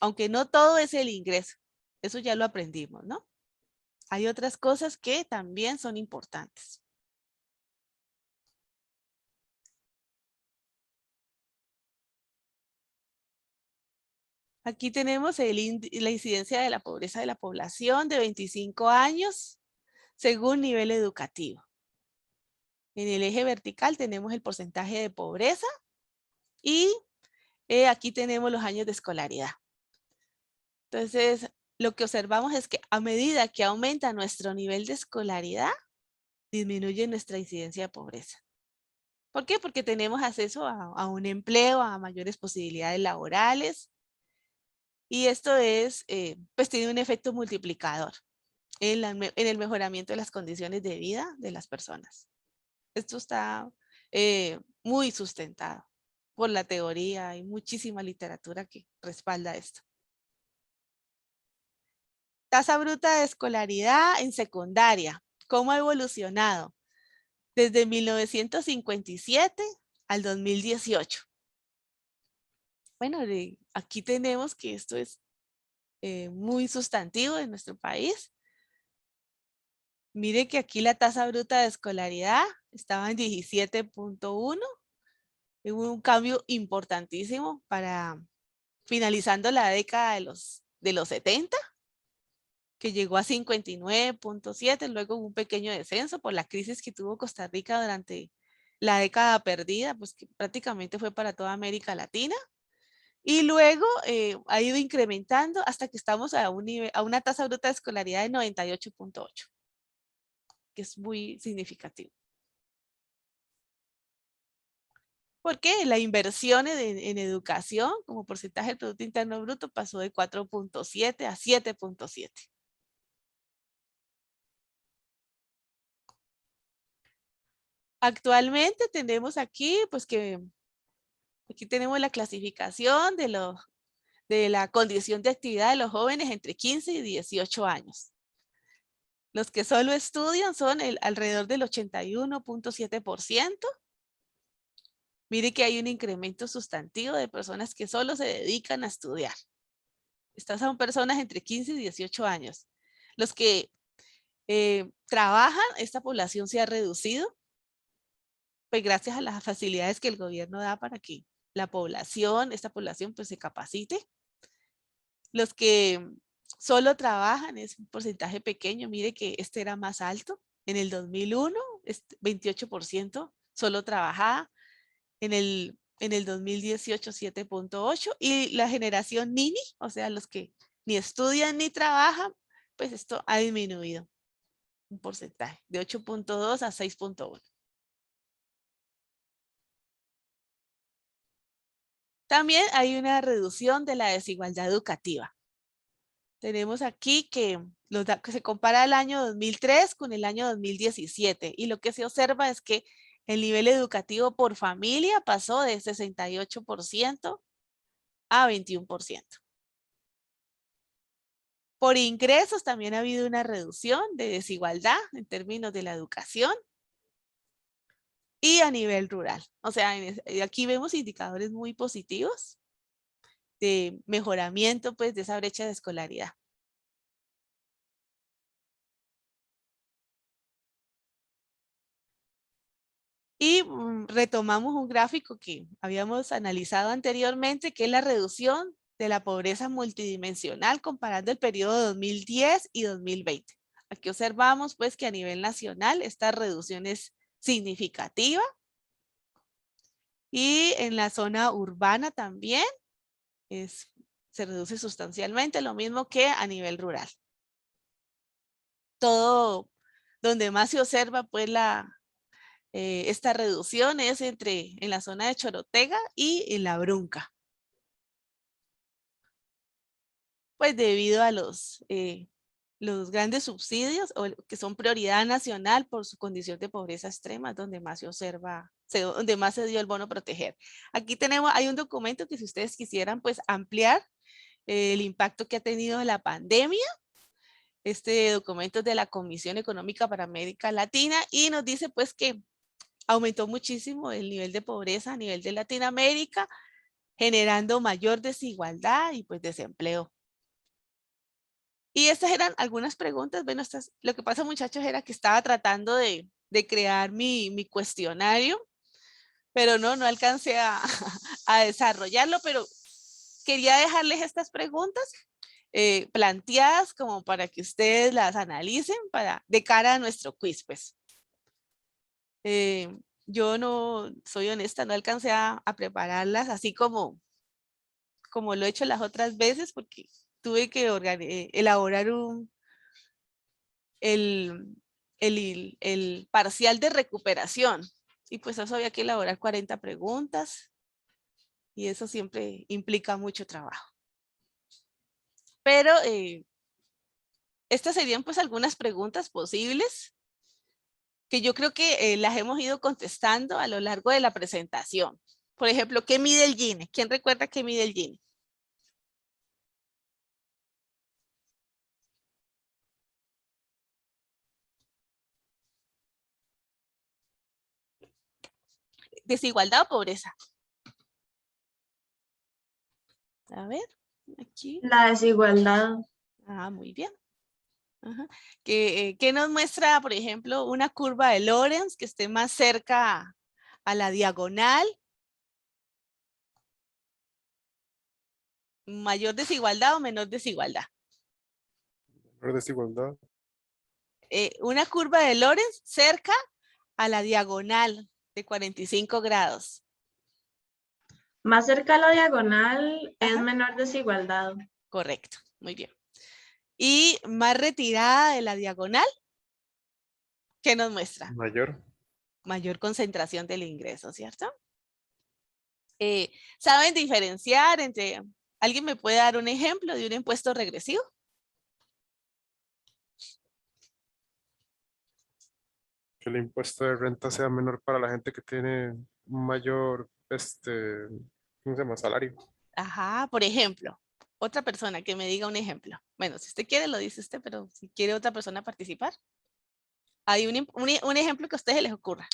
Aunque no todo es el ingreso, eso ya lo aprendimos, ¿no? Hay otras cosas que también son importantes. Aquí tenemos la incidencia de la pobreza de la población de 25 años según nivel educativo. En el eje vertical tenemos el porcentaje de pobreza y aquí tenemos los años de escolaridad. Entonces, lo que observamos es que a medida que aumenta nuestro nivel de escolaridad, disminuye nuestra incidencia de pobreza. ¿Por qué? Porque tenemos acceso a un empleo, a mayores posibilidades laborales. Y esto pues tiene un efecto multiplicador en el mejoramiento de las condiciones de vida de las personas. Esto está muy sustentado por la teoría. Hay muchísima literatura que respalda esto. Tasa bruta de escolaridad en secundaria. ¿Cómo ha evolucionado? Desde 1957 al 2018. Bueno, aquí tenemos que esto es muy sustantivo en nuestro país. Mire que aquí la tasa bruta de escolaridad estaba en 17.1. Hubo un cambio importantísimo para finalizando la década de los 70, que llegó a 59.7. Luego hubo un pequeño descenso por la crisis que tuvo Costa Rica durante la década perdida, pues que prácticamente fue para toda América Latina. Y luego ha ido incrementando hasta que estamos a una tasa bruta de escolaridad de 98.8, que es muy significativo. Porque la inversión en educación como porcentaje del Producto Interno Bruto pasó de 4.7 a 7.7. Actualmente tenemos aquí, pues que aquí tenemos la clasificación de la condición de actividad de los jóvenes entre 15 y 18 años. Los que solo estudian son alrededor del 81.7%. Mire que hay un incremento sustantivo de personas que solo se dedican a estudiar. Estas son personas entre 15 y 18 años. Los que trabajan, esta población se ha reducido, pues gracias a las facilidades que el gobierno da para que esta población pues se capacite. Los que solo trabajan es un porcentaje pequeño. Mire que este era más alto. En el 2001, 28% solo trabajaba. En el 2018, 7.8. Y la generación Nini, o sea, los que ni estudian ni trabajan, pues esto ha disminuido un porcentaje de 8.2 a 6.1. También hay una reducción de la desigualdad educativa. Tenemos aquí que se compara el año 2003 con el año 2017 y lo que se observa es que el nivel educativo por familia pasó de 68% a 21%. Por ingresos también ha habido una reducción de desigualdad en términos de la educación. y a nivel rural. O sea, aquí vemos indicadores muy positivos de mejoramiento pues, de esa brecha de escolaridad. Y retomamos un gráfico que habíamos analizado anteriormente, que es la reducción de la pobreza multidimensional comparando el periodo 2010 y 2020. Aquí observamos pues que a nivel nacional esta reducción es significativa y en la zona urbana también se reduce sustancialmente, lo mismo que a nivel rural. Todo donde más se observa pues esta reducción es en la zona de Chorotega y en la Brunca. Pues debido a los grandes subsidios que son prioridad nacional por su condición de pobreza extrema, donde más se observa, donde más se dio el bono proteger. Aquí hay un documento que si ustedes quisieran pues ampliar el impacto que ha tenido la pandemia. Este documento es de la Comisión Económica para América Latina y nos dice pues que aumentó muchísimo el nivel de pobreza a nivel de Latinoamérica, generando mayor desigualdad y pues desempleo. Y estas eran algunas preguntas. Bueno, lo que pasa, muchachos, era que estaba tratando de crear mi cuestionario, pero no alcancé a desarrollarlo, pero quería dejarles estas preguntas planteadas como para que ustedes las analicen de cara a nuestro quiz, pues. Yo no, soy honesta, no alcancé a prepararlas así como lo he hecho las otras veces, porque tuve que elaborar el parcial de recuperación. Y pues eso había que elaborar 40 preguntas. Y eso siempre implica mucho trabajo. Pero estas serían pues algunas preguntas posibles que yo creo que las hemos ido contestando a lo largo de la presentación. Por ejemplo, ¿qué mide el Gini? ¿Quién recuerda qué mide el Gini? ¿Desigualdad o pobreza? A ver, aquí. La desigualdad. Ah, muy bien. Ajá. ¿Qué nos muestra, por ejemplo, una curva de Lorenz que esté más cerca a la diagonal? ¿Mayor desigualdad o menor desigualdad? Menor desigualdad. Una curva de Lorenz cerca a la diagonal de 45 grados. Más cerca a la diagonal es Ajá. menor desigualdad. Correcto, muy bien. Y más retirada de la diagonal, ¿qué nos muestra? Mayor. Mayor concentración del ingreso, ¿cierto? ¿Saben diferenciar entre... ¿Alguien me puede dar un ejemplo de un impuesto regresivo? Que el impuesto de renta sea menor para la gente que tiene un mayor, ¿cómo se llama? Salario. Ajá, por ejemplo, otra persona que me diga un ejemplo. Bueno, si usted quiere lo dice usted, pero si quiere otra persona participar. Hay un ejemplo que a ustedes les ocurra.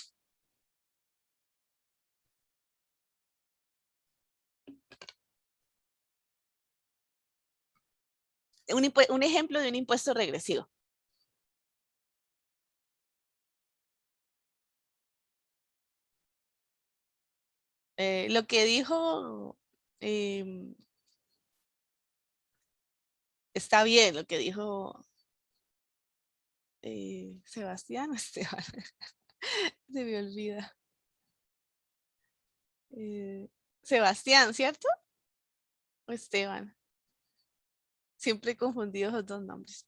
Un ejemplo de un impuesto regresivo. Lo que dijo, está bien, lo que dijo Sebastián o Esteban. Se me olvida. Sebastián, ¿cierto? O Esteban. Siempre he confundido esos dos nombres.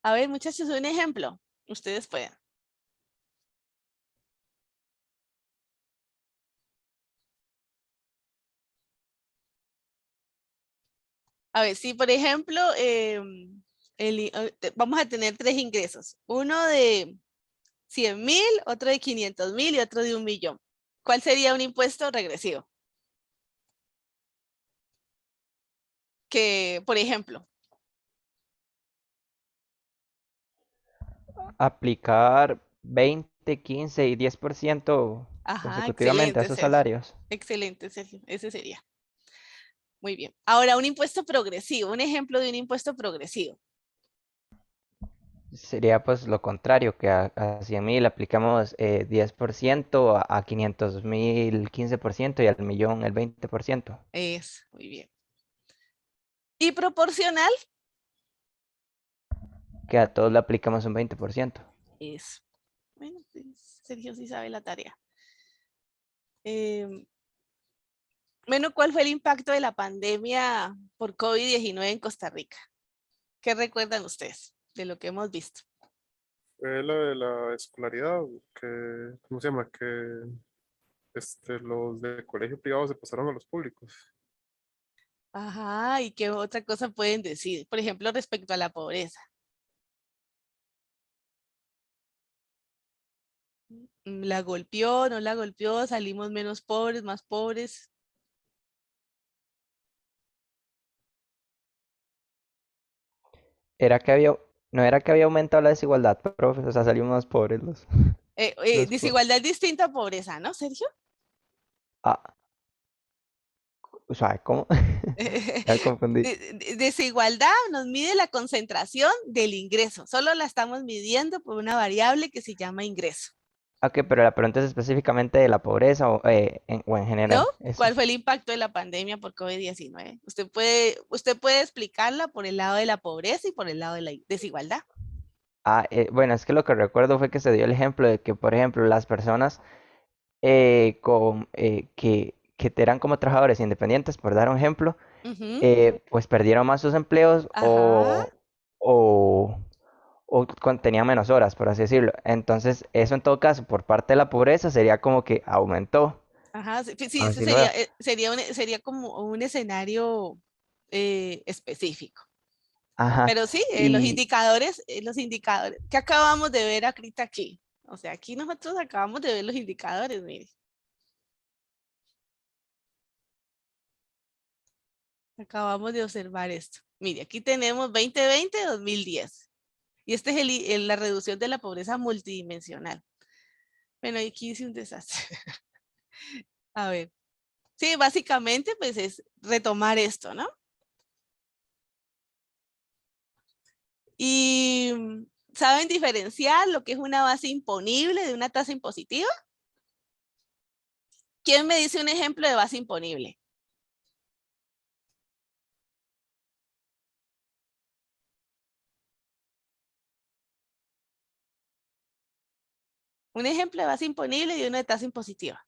A ver, muchachos, un ejemplo. Ustedes pueden. A ver, si por ejemplo, vamos a tener 3 ingresos. Uno de 100,000, otro de 500,000 y otro de 1,000,000. ¿Cuál sería un impuesto regresivo? Que, por ejemplo. aplicar 20, 15 y 10% Ajá, consecutivamente a excelente, esos Sergio. salarios. Excelente, Sergio. Ese sería. Muy bien. Ahora, un impuesto progresivo, un ejemplo de un impuesto progresivo. Sería pues lo contrario, que a 100.000 aplicamos 10%, a 500.000 15% y al millón el 20%. Es, muy bien. Y proporcional Que a todos le aplicamos un 20%. es. Bueno, pues, Sergio sí sabe la tarea. Em, bueno, ¿cuál fue el impacto de la pandemia por COVID-19 en Costa Rica? ¿Qué recuerdan ustedes de lo que hemos visto? Fue lo de la escolaridad, que, ¿cómo se llama? Que los de colegio privado se pasaron a los públicos. Ajá, ¿y qué otra cosa pueden decir? Por ejemplo, respecto a la pobreza. ¿La golpeó, no la golpeó? ¿Salimos menos pobres, más pobres? Era que había, no era que había aumentado la desigualdad, profe, o sea, salimos más pobres los. Desigualdad distinta a pobreza, ¿no, Sergio? Ah, o sea, ¿cómo? Ya me confundí. Desigualdad nos mide la concentración del ingreso. Solo la estamos midiendo por una variable que se llama ingreso. Ok, pero la pregunta es específicamente de la pobreza o en ¿No? general. Eso ¿Cuál es. fue el impacto de la pandemia por COVID-19? Usted puede explicarla por el lado de la pobreza y por el lado de la desigualdad. Bueno, es que lo que recuerdo fue que se dio el ejemplo de que, por ejemplo, las personas que eran como trabajadores independientes, por dar un ejemplo, Ujú. pues perdieron más sus empleos Ajá, o, tenían menos horas, por así decirlo. Entonces, eso en todo caso, por parte de la pobreza, sería como que aumentó. ajá. Sí, sí, ese Así lo veo. sería como un escenario específico. Ajá. Pero sí, Y, los indicadores que acabamos de ver ahorita aquí. O sea, aquí nosotros acabamos de ver los indicadores, mire. Acabamos de observar esto. Mire, aquí tenemos 2020-2010. Y este es la reducción de la pobreza multidimensional. Bueno, aquí hice un desastre. A ver. Sí, básicamente, pues es retomar esto, ¿no? Y ¿saben diferenciar lo que es una base imponible de una tasa impositiva? ¿Quién me dice un ejemplo de base imponible? Un ejemplo de base imponible y uno de tasa impositiva.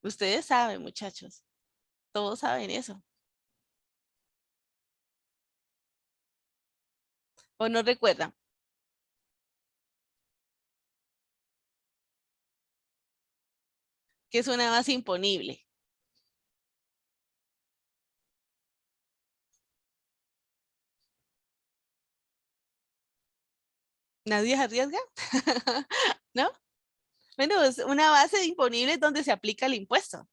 Ustedes saben, muchachos. Todos saben eso. ¿O no recuerdan? Que es una base imponible. ¿Nadie se arriesga? ¿No? Bueno, es una base imponible donde se aplica el impuesto.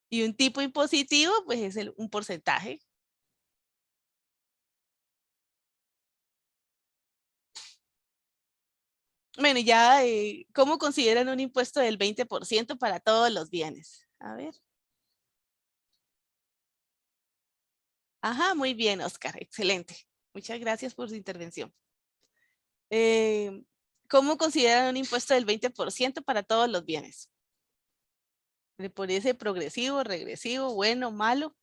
Y un tipo impositivo, pues es un porcentaje. Bueno, ya, ¿cómo consideran un impuesto del 20% para todos los bienes? A ver. Ajá, muy bien, Oscar, excelente. Muchas gracias por su intervención. Eh, ¿Cómo consideran un impuesto del 20% para todos los bienes? ¿Le parece progresivo, regresivo, bueno, malo?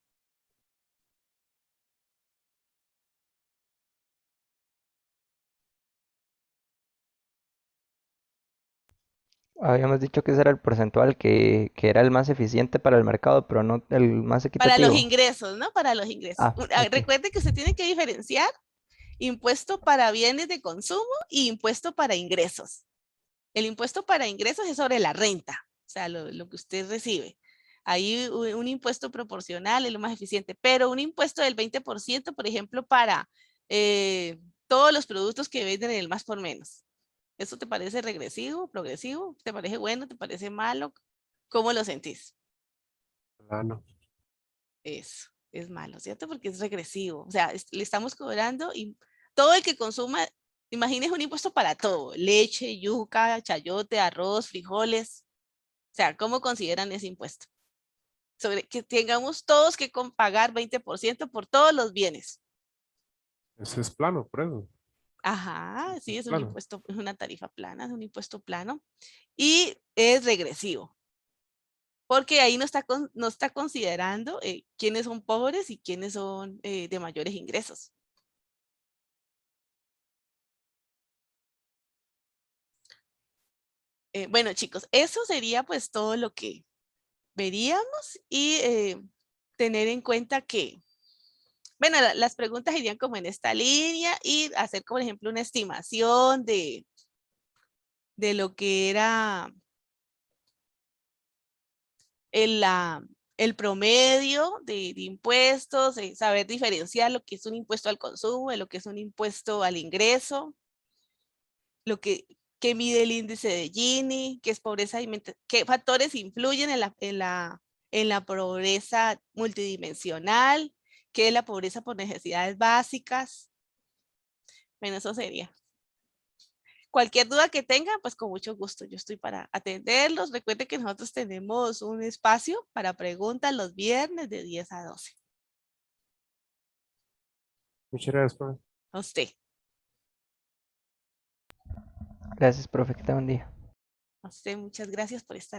habíamos dicho que ese era el porcentual que era el más eficiente para el mercado, pero no el más Para los equitativo. ingresos, ¿no? Para los ingresos. Ah, ok. Recuerde que usted tiene que diferenciar impuesto para bienes de consumo y impuesto para ingresos. El impuesto para ingresos es sobre la renta, o sea, lo que usted recibe. Ahí un impuesto proporcional es lo más eficiente, pero un impuesto del 20%, por ejemplo, para todos los productos que venden en el más por menos. ¿Eso te parece regresivo, progresivo? ¿Te parece bueno? ¿Te parece malo? ¿Cómo lo sentís? Plano. Eso es malo, ¿cierto? Porque es regresivo. O sea, le estamos cobrando y todo el que consuma, imagínese un impuesto para todo, leche, yuca, chayote, arroz, frijoles. O sea, ¿cómo consideran ese impuesto? Sobre que tengamos todos que pagar 20% por todos los bienes. Ese es plano, por eso. Ajá, sí, es un Plano. impuesto, es una tarifa plana, es un impuesto plano y es regresivo, porque ahí no está considerando quiénes son pobres y quiénes son de mayores ingresos. Bueno, chicos, eso sería pues todo lo que veríamos y tener en cuenta que, bueno, las preguntas irían como en esta línea y hacer, por ejemplo, una estimación de lo que era el, el promedio de impuestos, saber diferenciar lo que es un impuesto al consumo de lo que es un impuesto al ingreso, lo que mide el índice de Gini, qué es pobreza alimentaria, qué factores influyen en la pobreza multidimensional, qué es la pobreza por necesidades básicas. Bueno, eso sería. Cualquier duda que tengan, pues con mucho gusto, yo estoy para atenderlos. Recuerden que nosotros tenemos un espacio para preguntas los viernes de 10 a 12. Muchas gracias, profe. A usted. Gracias, profe, que tenga un día. A usted, muchas gracias por estar aquí.